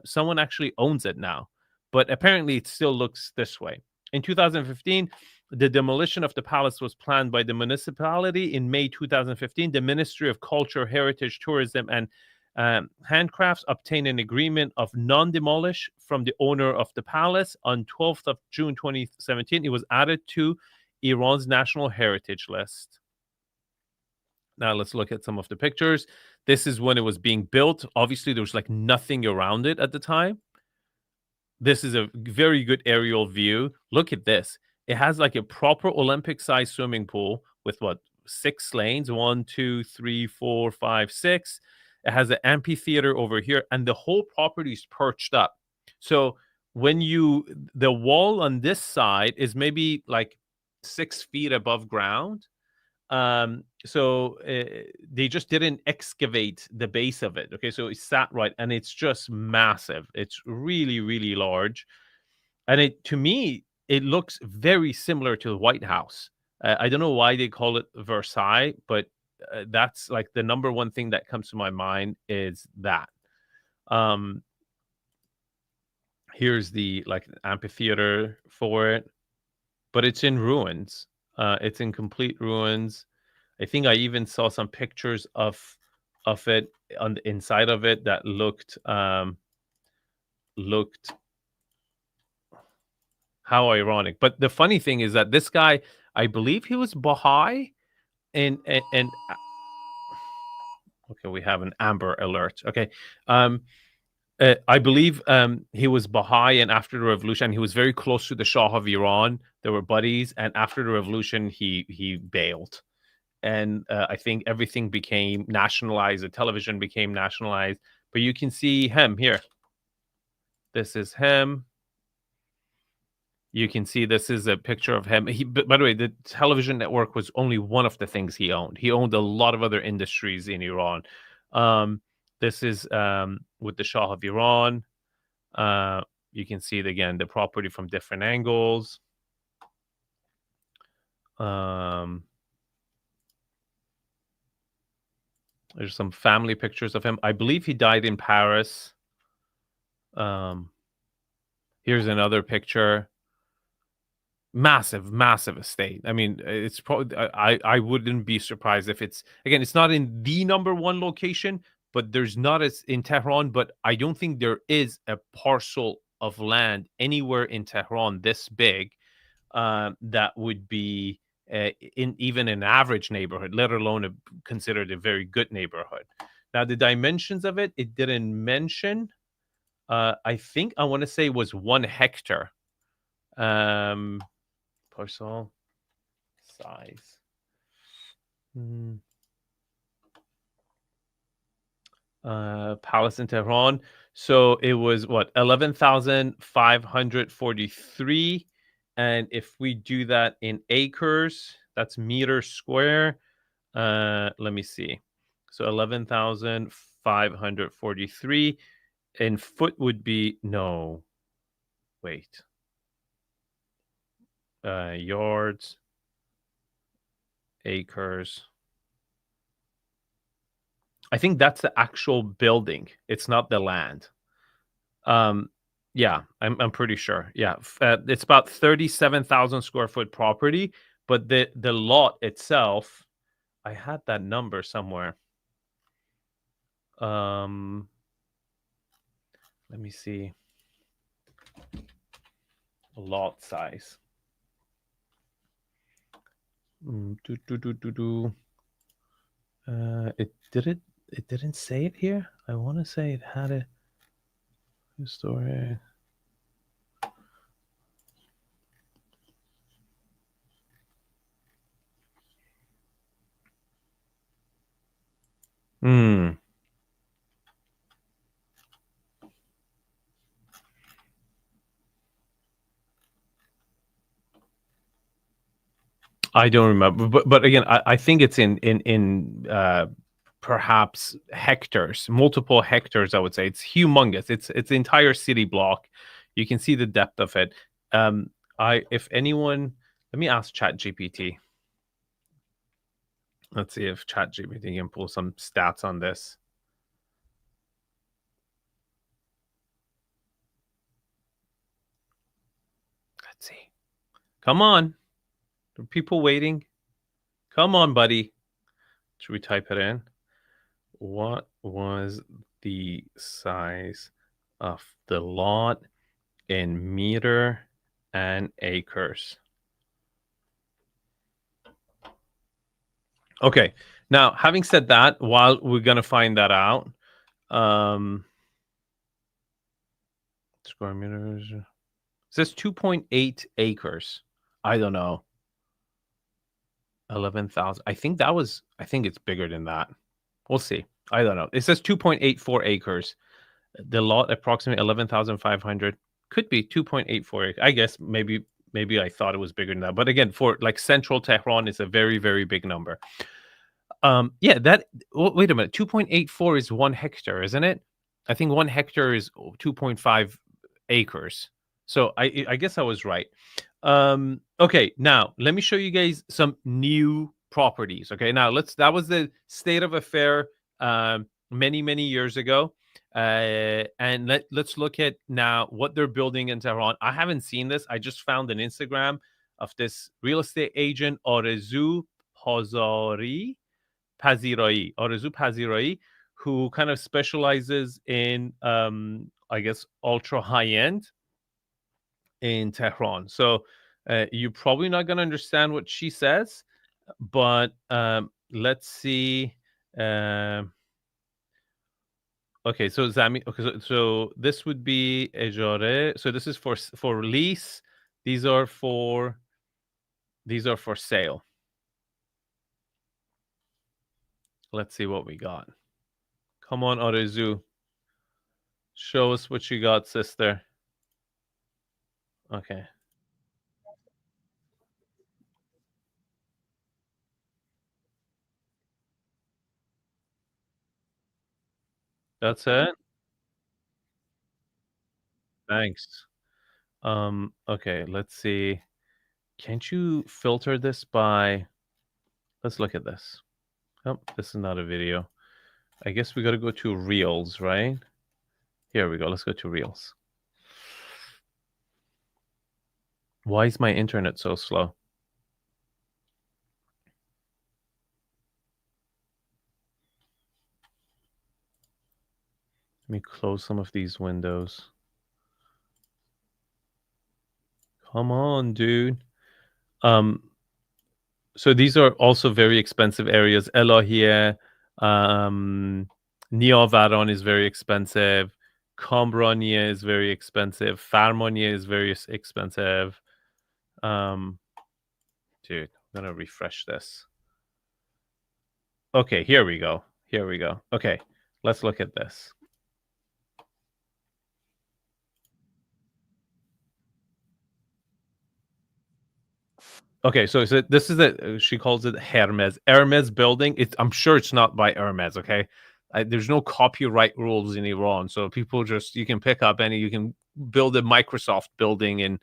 someone actually owns it now, but apparently it still looks this way. In 2015, the demolition of the palace was planned by the municipality. In May 2015, the Ministry of Culture, Heritage, Tourism, and Handcrafts obtained an agreement of non-demolish from the owner of the palace. On 12th of June 2017, it was added to Iran's National Heritage List. Now let's look at some of the pictures. This is when it was being built. Obviously, there was like nothing around it at the time. This is a very good aerial view. Look at this. It has like a proper Olympic-sized swimming pool with what, 6 lanes? 1, 2, 3, 4, 5, 6. It has an amphitheater over here, and the whole property is perched up. So when the wall on this side is maybe like 6 feet above ground. So they just didn't excavate the base of it. Okay, so it sat right, and it's just massive. It's really, really large, and to me, it looks very similar to the White House. I don't know why they call it Versailles, but that's like the number one thing that comes to my mind is that. Here's the like amphitheater for it, but it's in ruins. It's in complete ruins. I think I even saw some pictures of it on the inside of it that looked how ironic. But the funny thing is that this guy, I believe he was Baha'i, and okay, we have an Amber Alert. Okay, I believe he was Baha'i, and after the revolution, he was very close to the Shah of Iran. They were buddies, and after the revolution, he bailed, and I think everything became nationalized. The television became nationalized, but you can see him here. This is him. You can see this is a picture of him. By the way, the television network was only one of the things he owned. He owned a lot of other industries in Iran. This is with the Shah of Iran. You can see it again, the property from different angles. There's some family pictures of him. I believe he died in Paris. Here's another picture. Massive estate. I mean, it's probably I wouldn't be surprised if it's not in the number one location, but there's not as in Tehran, but I don't think there is a parcel of land anywhere in Tehran this big that would be in even an average neighborhood, let alone considered a very good neighborhood. Now, the dimensions of it didn't mention. I think I want to say was 1 hectare. Parcel size. Palace in Tehran. So it was what, 11,543, and if we do that in acres, that's meters square. Let me see. So 11,543 in foot would be no. Wait. Yards, acres. I think that's the actual building. It's not the land. Yeah, I'm pretty sure. Yeah, it's about 37,000 square foot property, but the lot itself, I had that number somewhere. Um, let me see. Lot size. Do, do, do, do, do. It didn't say it here. I want to say it had a story. Hmm. I don't remember, but again, I think it's in perhaps hectares, multiple hectares. I would say it's humongous. It's the entire city block. You can see the depth of it. I if anyone, let me ask ChatGPT. Let's see if ChatGPT can pull some stats on this. Let's see. Come on, there are people waiting. Come on, buddy. Should we type it in? What was the size of the lot in meter and acres? Okay. Now, having said that, while we're gonna find that out, um, square meters. It says 2.8 acres. I don't know. 11,000. I think that was. I think it's bigger than that. We'll see. I don't know. It says 2.84 acres. The lot approximately 11,500. Could be 2.84 acres. I guess maybe I thought it was bigger than that. But again, for like central Tehran, it's a very very big number. Yeah, that. Wait a minute. 2.84 is 1 hectare, isn't it? I think 1 hectare is 2.5 acres. So I guess I was right. Okay, now let me show you guys some new properties. Okay, now that was the state of affair many years ago. And let's look at now what they're building in Tehran. I haven't seen this. I just found an Instagram of this real estate agent Arezu Pazari Arezu Paziroi, who kind of specializes in I guess ultra high end in Tehran. So you're probably not going to understand what she says, but let's see. Um okay, so Zami. Okay, so this would be ejare. So this is for lease. These are for sale. Let's see what we got. Come on, Arezu. Show us what you got, sister. Okay. That's it. Thanks. Okay, let's see. Can't you filter this by let's look at this. Oh, this is not a video. I guess we got to go to Reels, right? Here we go. Let's go to Reels. Why is my internet so slow? Let me close some of these windows. Come on, dude. So these are also very expensive areas. Elahiye, Niavaran is very expensive. Kamraniye is very expensive. Farmaniye is very expensive. Dude, I'm gonna refresh this. Okay, here we go. Here we go. Okay, let's look at this. Okay, so this is she calls it Hermes building. I'm sure it's not by Hermes. Okay, there's no copyright rules in Iran, so people just you can pick up any you can build a Microsoft building, and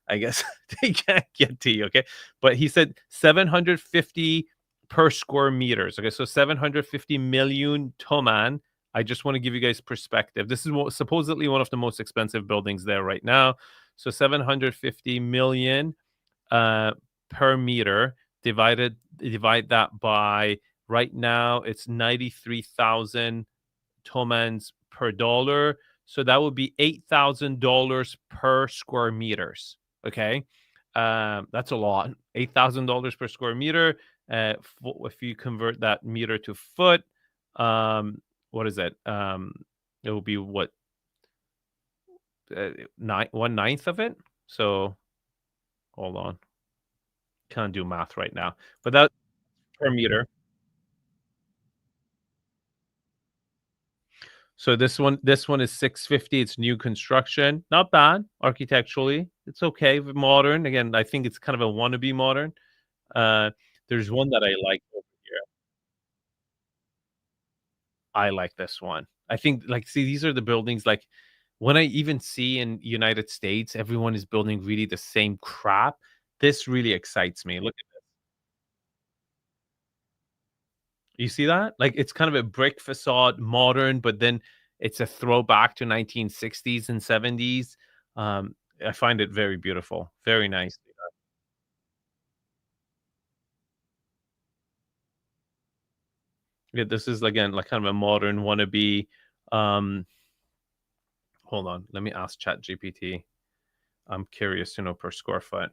I guess they can't get to you. Okay, but he said 750 per square meters. Okay, so 750 million toman. I just want to give you guys perspective. This is supposedly one of the most expensive buildings there right now. So 750 million uh, per meter. Divide that by right now it's 93,000 tomans per dollar. So that would be $8,000 per square meters. Okay. That's a lot. $8,000 per square meter. If you convert that meter to foot, what is it? It will be what, one ninth of it. So hold on, can't do math right now, but that per meter. So this one is 650. It's new construction. Not bad architecturally. It's okay. Modern. Again, I think it's kind of a wannabe modern. Uh there's one that I like over here. I like this one. I think like see these are the buildings like when I even see in United States everyone is building really the same crap. This really excites me. Look, you see that? Like, it's kind of a brick facade, modern, but then it's a throwback to 1960s and 70s. I find it very beautiful, very nice. Yeah, this is again like kind of a modern wannabe. Um, hold on, let me ask Chat GPT. I'm curious to know per square foot.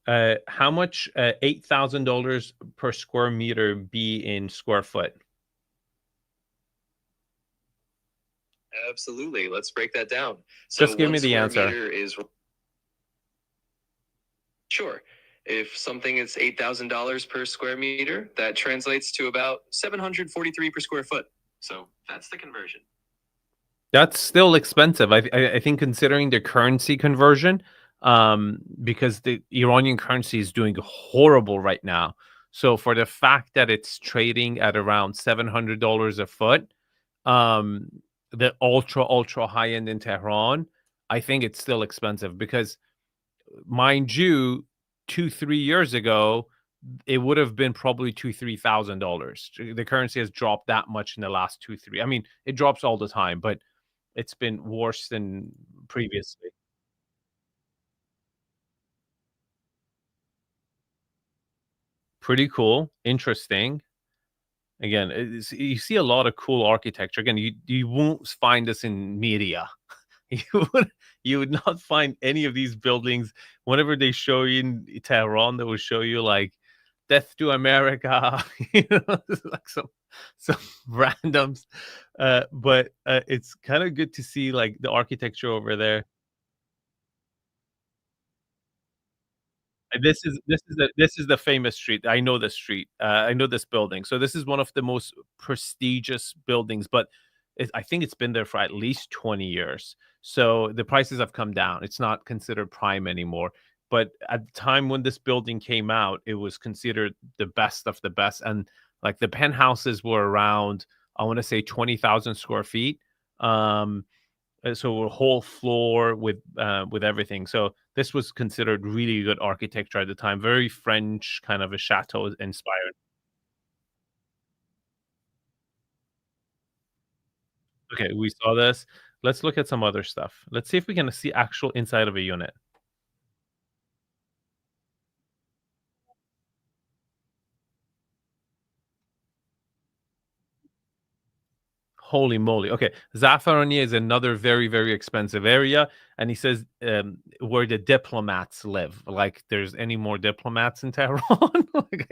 How much $8,000 per square meter be in square foot? Absolutely. Let's break that down. So Just give one me the square answer. meter is sure. If something is $8,000 per square meter, that translates to about 743 per square foot. So that's the conversion. That's still expensive. I think considering the currency conversion, because the Iranian currency is doing horrible right now. So for the fact that it's trading at around $700 a foot, um, the ultra high end in Tehran, I think it's still expensive because, mind you, 2 3 years ago, it would have been probably $2 3,000. The currency has dropped that much in the last 2 3. I mean, it drops all the time, but it's been worse than previously. Pretty cool, interesting. Again, you see a lot of cool architecture. Again, you won't find this in media. You would you would not find any of these buildings whenever they show you in Tehran. They will show you like "Death to America," this is like some randoms. But it's kind of good to see like the architecture over there. This is the famous street. I know this street. I know this building. So this is one of the most prestigious buildings, but I think it's been there for at least 20 years. So the prices have come down. It's not considered prime anymore. But at the time when this building came out, it was considered the best of the best. And like the penthouses were around, I want to say 20,000 square feet. Um, so a whole floor with everything. So this was considered really good architecture at the time, very French kind of a chateau inspired. Okay, we saw this. Let's look at some other stuff. Let's see if we can see actual inside of a unit. Holy moly. Okay. Zafarani is another very, very expensive area. And he says where the diplomats live. Like there's any more diplomats in Tehran. Like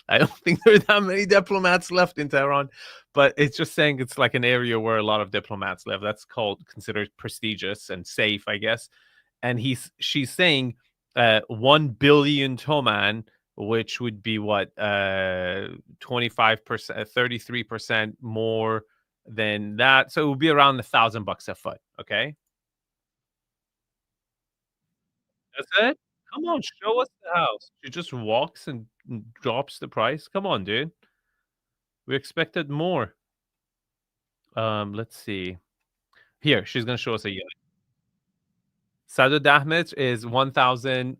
I don't think there are that many diplomats left in Tehran. But it's just saying it's like an area where a lot of diplomats live. That's called considered prestigious and safe, I guess. And she's saying 1 billion toman, which would be what 25%, 33% more than that. So it would be around $1,000 a foot. Okay. That's it. Come on, show us the house. She just walks and drops the price. Come on, dude. We expected more. Let's see. Here, she's gonna show us a unit. Sadud Ahmed is 1,000.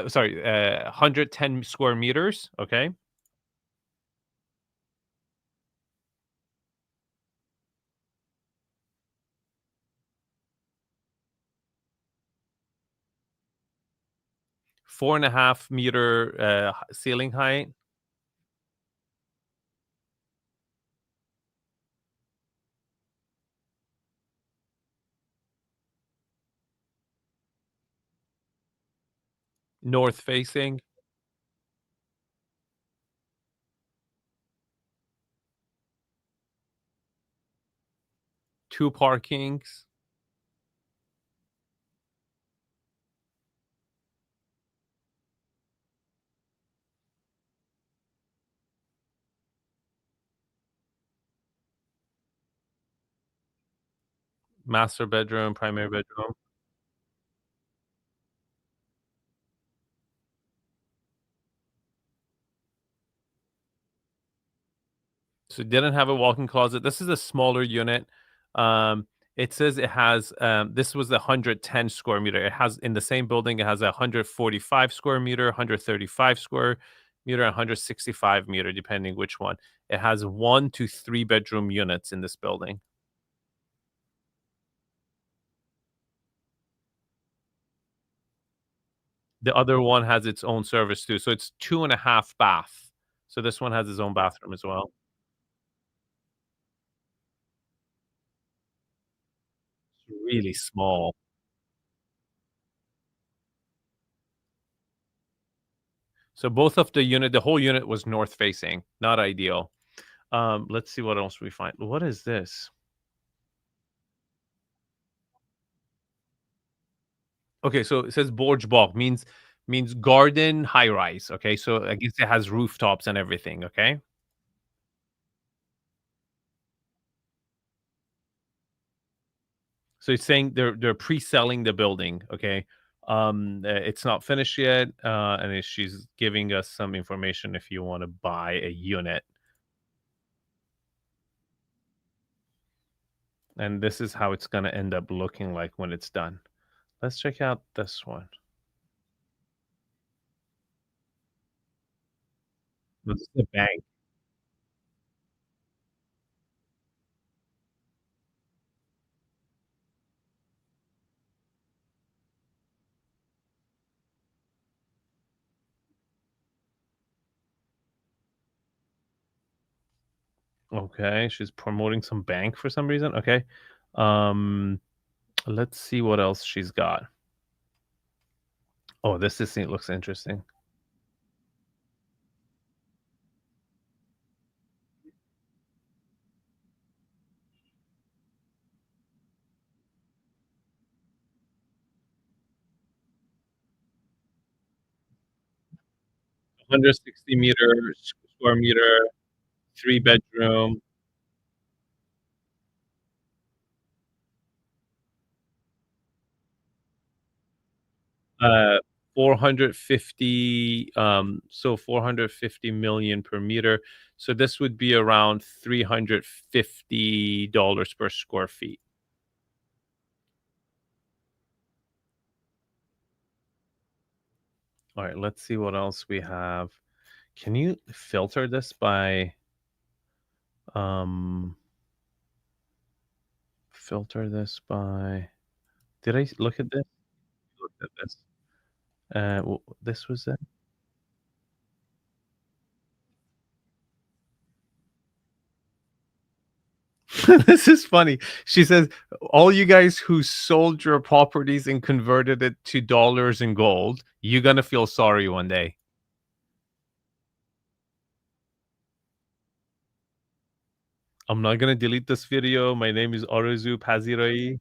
Sorry, 110 square meters. Okay, 4.5 meter ceiling height. North facing. 2 parkings. Master bedroom, primary bedroom. So it didn't have a walk-in closet. This is a smaller unit. It says it has this was the 110 square meter. It has in the same building, it has a 145 square meter, 135 square meter, 165 meter, depending which one. It has 1 to 3 bedroom units in this building. The other one has its own service too. So it's 2.5 bath. So this one has its own bathroom as well. It's really small. So both of the whole unit was north facing, not ideal. Let's see what else we find. What is this? Okay, so it says Borj Bog means garden high rise. Okay, so I guess it has rooftops and everything. Okay, so it's saying they're pre-selling the building. Okay, it's not finished yet, and she's giving us some information if you want to buy a unit, and this is how it's going to end up looking like when it's done. Let's check out this one. This is the bank. Okay, she's promoting some bank for some reason. Okay. Um, let's see what else she's got. Oh, this looks interesting. 160 square meter, 3 bedroom, 450 so 450 million per meter. So this would be around $350 per square feet. All right, let's see what else we have. Can you filter this by um filter this by did I look at this? Look at this. This was it. This is funny. She says, "All you guys who sold your properties and converted it to dollars and gold, you're gonna feel sorry one day." I'm not gonna delete this video. My name is Arezu Pazirai,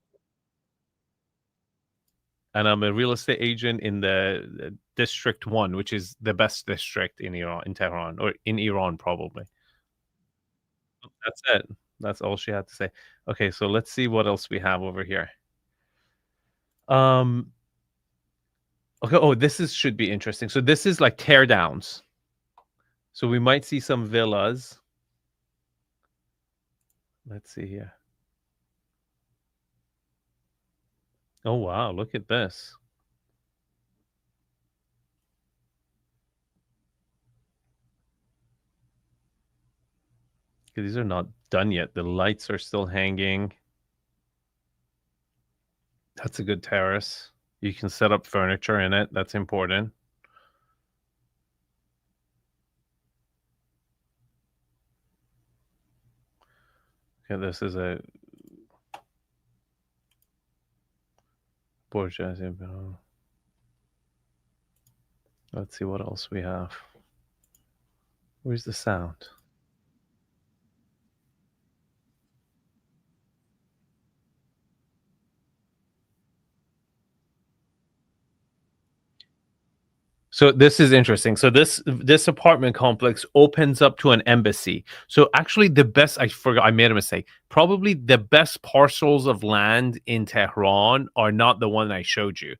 and I'm a real estate agent in the District 1, which is the best district in Iran, in Tehran, or in Iran, probably. That's it. That's all she had to say. Okay, so let's see what else we have over here. Um, okay, oh, this is should be interesting. So this is like tear downs. So we might see some villas. Let's see here. Oh wow, look at this. Okay, these are not done yet. The lights are still hanging. That's a good terrace. You can set up furniture in it. That's important. Okay, this is a bourgeoisie. Let's see what else we have. Where's the sound? So this is interesting. So this apartment complex opens up to an embassy. So actually the best, I forgot, I made a mistake. Probably the best parcels of land in Tehran are not the one I showed you,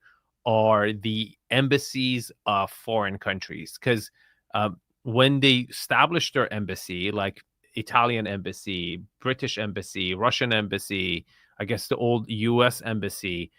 are the embassies of foreign countries. Because when they established their embassy, like Italian embassy, British embassy, Russian embassy, I guess the old US embassy,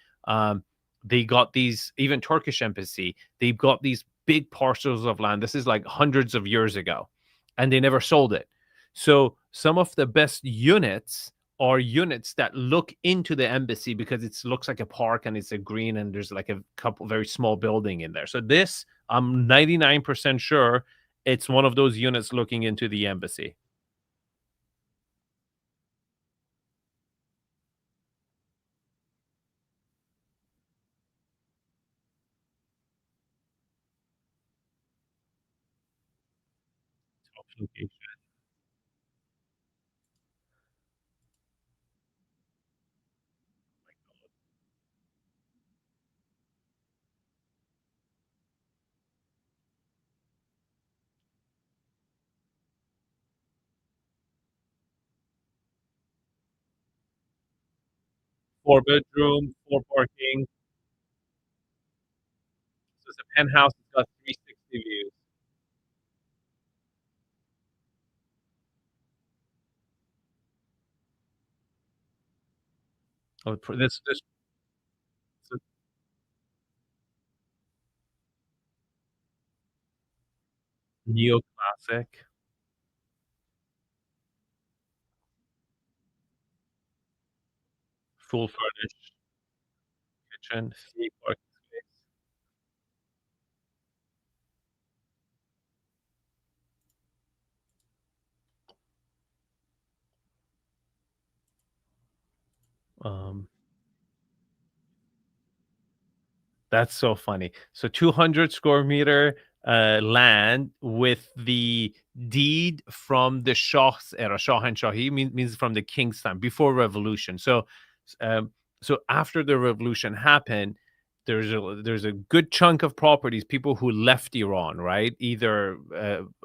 they got these, even Turkish embassy, they've got these big parcels of land. This is like hundreds of years ago, and they never sold it. So some of the best units are units that look into the embassy because it looks like a park and it's a green and there's like a couple very small building in there. So this, I'm 99% sure it's one of those units looking into the embassy. Four bedroom, four parking. So it's a penthouse. It's got 360 views. Oh, this is neoclassic, full furnished kitchen, 3 parking space. Um, That's so funny. So 200 square meter land with the deed from the Shah's era. Shahanshahi means from the king's time before revolution. Um, so after the revolution happened, there's a good chunk of properties, people who left Iran, right? Either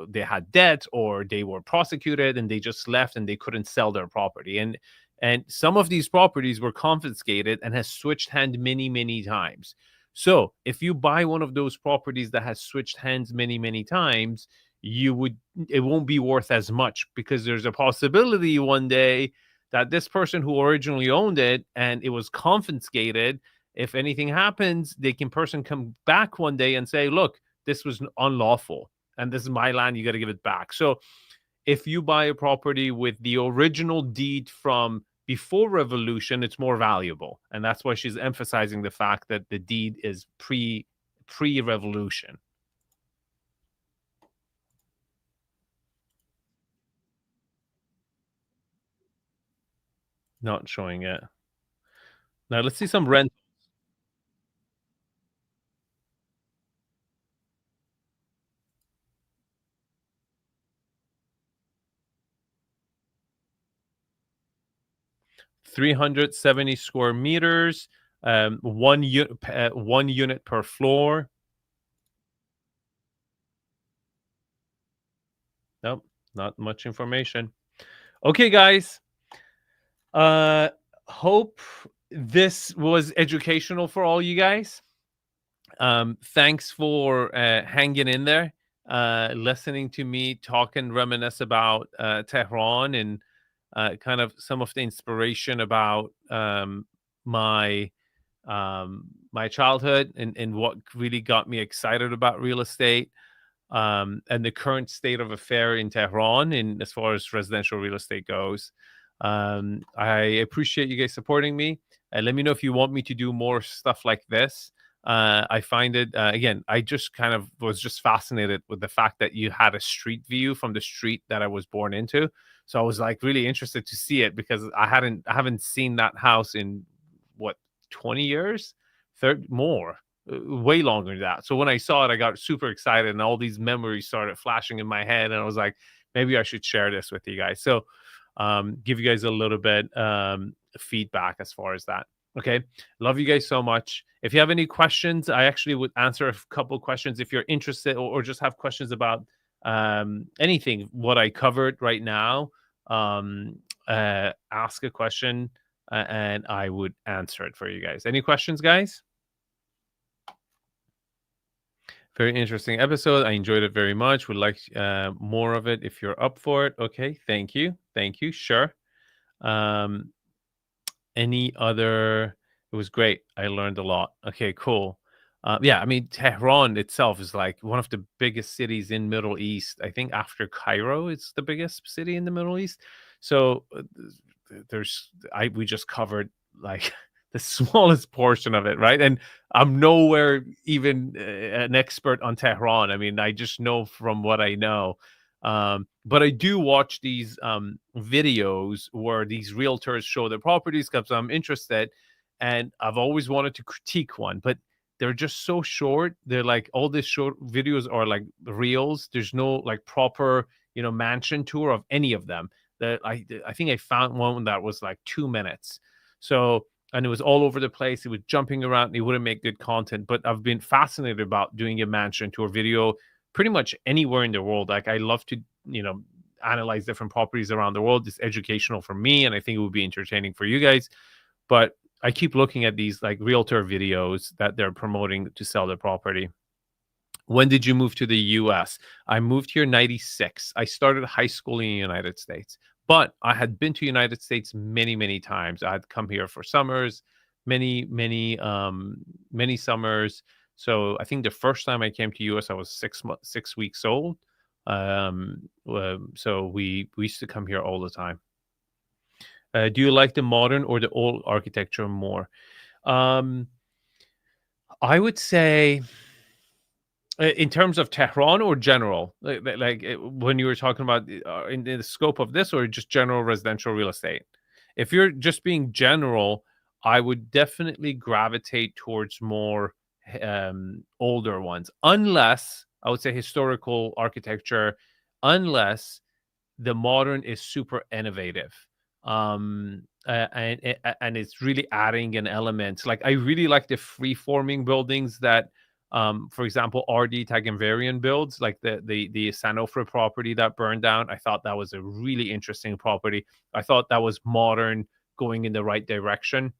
they had debt or they were prosecuted and they just left and they couldn't sell their property. And some of these properties were confiscated and has switched hand many times. So if you buy one of those properties that has switched hands many times, it won't be worth as much because there's a possibility one day that this person who originally owned it and it was confiscated, if anything happens, person come back one day and say, look, this was unlawful and this is my land, you got to give it back. So if you buy a property with the original deed from before revolution, it's more valuable, and that's why she's emphasizing the fact that the deed is pre-revolution. Not showing it. Now let's see some rent. 370 square meters, one unit per floor. Nope, not much information. Okay, guys. Uh, hope this was educational for all you guys. Thanks for hanging in there, listening to me talk and reminisce about Tehran and kind of some of the inspiration about my my childhood and what really got me excited about real estate, and the current state of affair in Tehran in as far as residential real estate goes. I appreciate you guys supporting me. Let me know if you want me to do more stuff like this. I find it again. I just kind of was just fascinated with the fact that you had a street view from the street that I was born into. So I was like really interested to see it because I haven't seen that house in what 20 years, third more, way longer than that. So when I saw it, I got super excited, and all these memories started flashing in my head, and I was like, maybe I should share this with you guys. So give you guys a little bit feedback as far as that. Okay. Love you guys so much. If you have any questions, I actually would answer a couple questions if you're interested, or just have questions about anything, what I covered right now. Ask a question and I would answer it for you guys. Any questions, guys? Very interesting episode. I enjoyed it very much. Would like more of it if you're up for it. Okay. Thank you. Thank you. Sure. Any other? It was great. I learned a lot. Okay, cool. Yeah, I mean, Tehran itself is like one of the biggest cities in Middle East. I think after Cairo, it's the biggest city in the Middle East. So there's we just covered like the smallest portion of it, right? And I'm nowhere even an expert on Tehran. I mean, I just know from what I know. But I do watch these videos where these realtors show their properties because I'm interested, and I've always wanted to critique one, but they're just so short. They're like all these short videos are like reels. There's no like proper, mansion tour of any of them. That I think I found one that was like 2 minutes. So, and it was all over the place. It was jumping around. It wouldn't make good content. But I've been fascinated about doing a mansion tour video pretty much anywhere in the world. Like I love to, analyze different properties around the world. It's educational for me, and I think it would be entertaining for you guys. But I keep looking at these like realtor videos that they're promoting to sell their property. When did you move to the US? I moved here in 96. I started high school in the United States, but I had been to United States many, many times. I had come here for summers, many, many summers. So I think the first time I came to US, I was 6 weeks old. So we used to come here all the time. Do you like the modern or the old architecture more? I would say, in terms of Tehran or general, like when you were talking about in the scope of this, or just general residential real estate. If you're just being general, I would definitely gravitate towards more older ones, unless I would say historical architecture, unless the modern is super innovative, and it's really adding an element. Like I really like the free-forming buildings that, for example, RD Taganverian builds, like the Sanofra property that burned down. I thought that was a really interesting property. I thought that was modern, going in the right direction.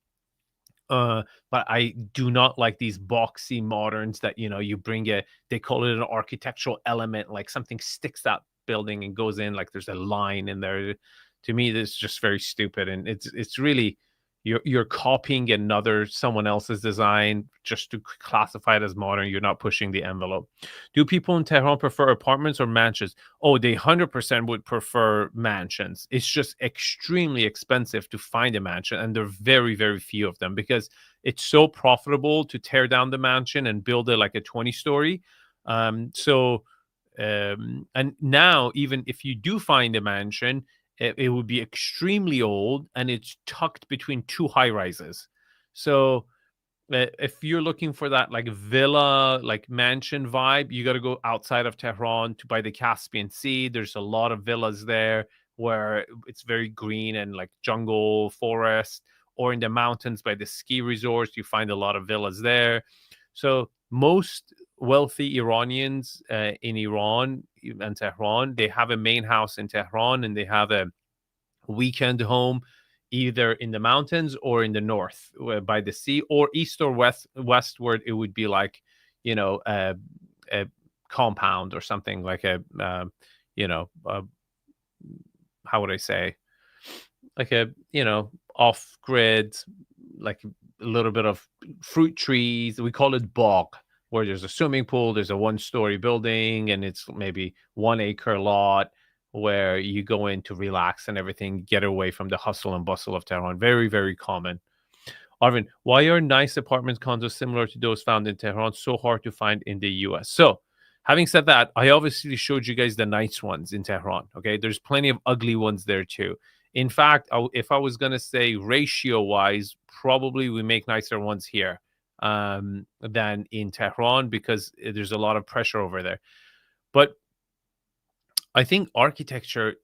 But I do not like these boxy moderns that you bring they call it an architectural element, like something sticks that building and goes in, like there's a line in there. To me, this is just very stupid, and it's really you're copying someone else's design just to classify it as modern. You're not pushing the envelope. Do people in Tehran prefer apartments or mansions? Oh, they 100% would prefer mansions. It's just extremely expensive to find a mansion, and there are very, very few of them because it's so profitable to tear down the mansion and build it like a 20-story. And now, even if you do find a mansion, it would be extremely old, and it's tucked between two high rises. So if you're looking for that like villa, like mansion vibe, you got to go outside of Tehran to by the Caspian Sea. There's a lot of villas there where it's very green and like jungle forest, or in the mountains by the ski resorts, you find a lot of villas there. So most wealthy Iranians in Iran and Tehran, they have a main house in Tehran, and they have a weekend home either in the mountains or in the north by the sea, or east or westward. It would be like a compound or something, like how would I say, like a off grid, like a little bit of fruit trees. We call it bog, where there's a swimming pool, there's a 1-story building, and it's maybe 1-acre lot where you go in to relax and everything, get away from the hustle and bustle of Tehran. Very, very common. Arvin, why are nice apartment condos similar to those found in Tehran so hard to find in the US? So, having said that, I obviously showed you guys the nice ones in Tehran. Okay, there's plenty of ugly ones there too. In fact, if I was gonna say ratio wise, probably we make nicer ones here than in Tehran because there's a lot of pressure over there. But I think architecture,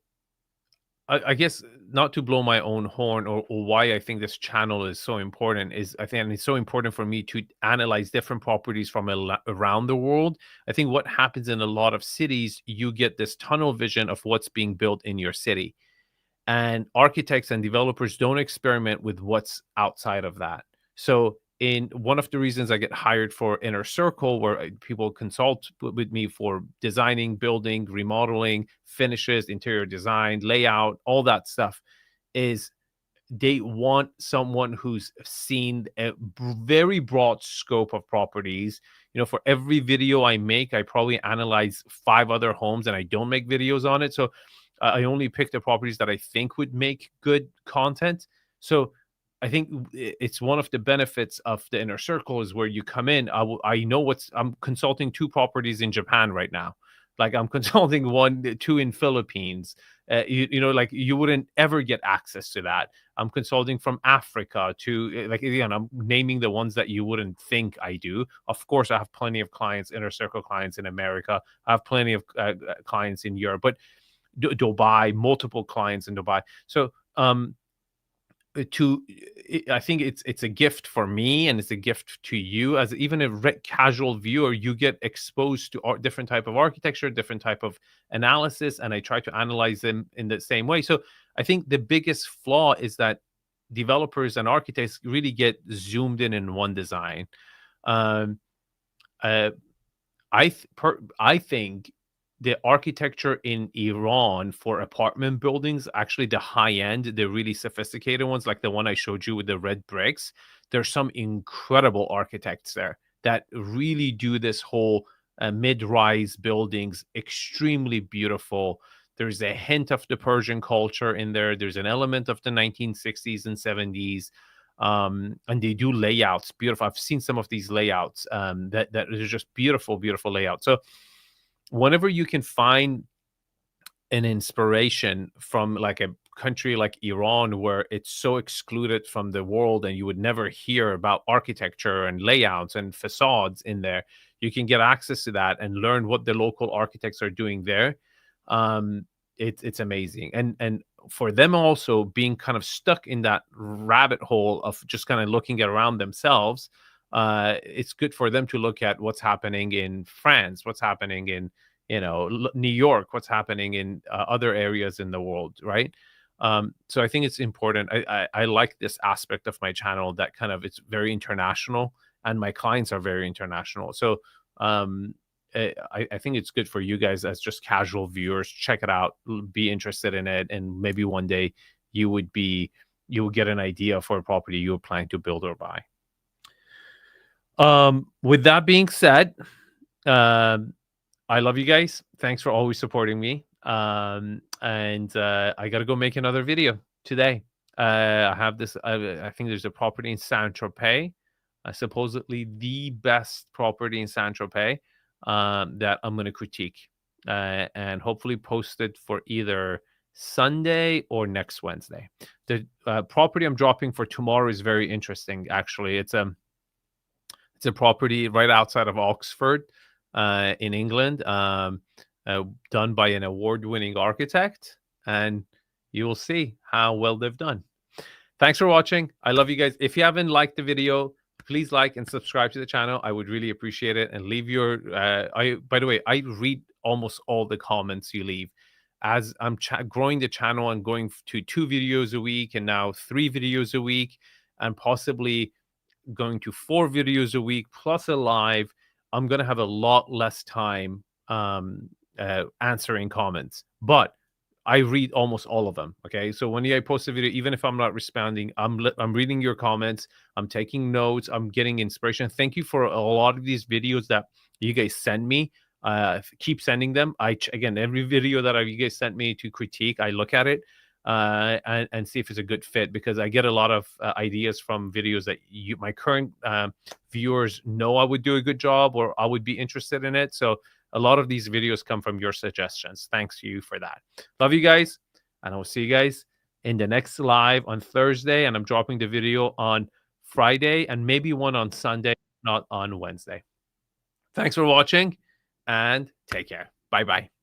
I guess not to blow my own horn or why I think this channel is so important is I think it's so important for me to analyze different properties from around the world. I think what happens in a lot of cities, you get this tunnel vision of what's being built in your city. And architects and developers don't experiment with what's outside of that. So in one of the reasons I get hired for Inner Circle, where people consult with me for designing, building, remodeling, finishes, interior design, layout, all that stuff, is they want someone who's seen a very broad scope of properties. For every video I make, I probably analyze 5 other homes and I don't make videos on it. So I only pick the properties that I think would make good content. So I think it's one of the benefits of the Inner Circle is where you come in. I know I'm consulting 2 properties in Japan right now. Like I'm consulting 2 in Philippines. Like you wouldn't ever get access to that. I'm consulting from Africa to like, again, I'm naming the ones that you wouldn't think I do. Of course, I have plenty of clients, Inner Circle clients in America. I have plenty of clients in Europe, but Dubai, multiple clients in Dubai. So I think it's a gift for me and it's a gift to you as even a casual viewer. You get exposed to different type of architecture, different type of analysis, and I try to analyze them in the same way. So I think the biggest flaw is that developers and architects really get zoomed in one design. um I think the architecture in Iran for apartment buildings, actually the high end, the really sophisticated ones, like the one I showed you with the red bricks, there's some incredible architects there that really do this whole mid-rise buildings extremely beautiful. There's a hint of the Persian culture in there. There's an element of the 1960s and 70s. And they do layouts beautiful. I've seen some of these layouts that are just beautiful layouts. So whenever you can find an inspiration from like a country like Iran where it's so excluded from the world and you would never hear about architecture and layouts and facades in there, you can get access to that and learn what the local architects are doing there. It's amazing. And for them also being kind of stuck in that rabbit hole of just kind of looking around themselves, it's good for them to look at what's happening in France, what's happening in New York, what's happening in other areas in the world, right? So I think it's important. I like this aspect of my channel that kind of it's very international, and my clients are very international. So I think it's good for you guys as just casual viewers. Check it out, be interested in it, and maybe one day you will get an idea for a property you're planning to build or buy. With that being said, I love you guys. Thanks for always supporting me. And I got to go make another video today. I have this, I think there's a property in Saint-Tropez, supposedly the best property in Saint-Tropez that I'm going to critique and hopefully post it for either Sunday or next Wednesday. The property I'm dropping for tomorrow is very interesting, actually. It's a property right outside of Oxford in England, done by an award-winning architect, and you will see how well they've done. Thanks for watching. I love you guys. If you haven't liked the video, please like and subscribe to the channel. I would really appreciate it. And leave your by the way, I read almost all the comments you leave. As I'm growing the channel and going to 2 videos a week and now 3 videos a week and possibly going to 4 videos a week plus a live, I'm going to have a lot less time answering comments, but I read almost all of them. Okay. So when I post a video, even if I'm not responding, I'm reading your comments. I'm taking notes. I'm getting inspiration. Thank you for a lot of these videos that you guys send me. Keep sending them. Again, every video that you guys sent me to critique, I look at it. and see if it's a good fit, because I get a lot of ideas from videos that my current viewers know I would do a good job or I would be interested in it. So a lot of these videos come from your suggestions. Thanks to you for that. Love you guys, and I will see you guys in the next live on Thursday, and I'm dropping the video on Friday and maybe one on Sunday, not on Wednesday. Thanks for watching, and take care. Bye-bye.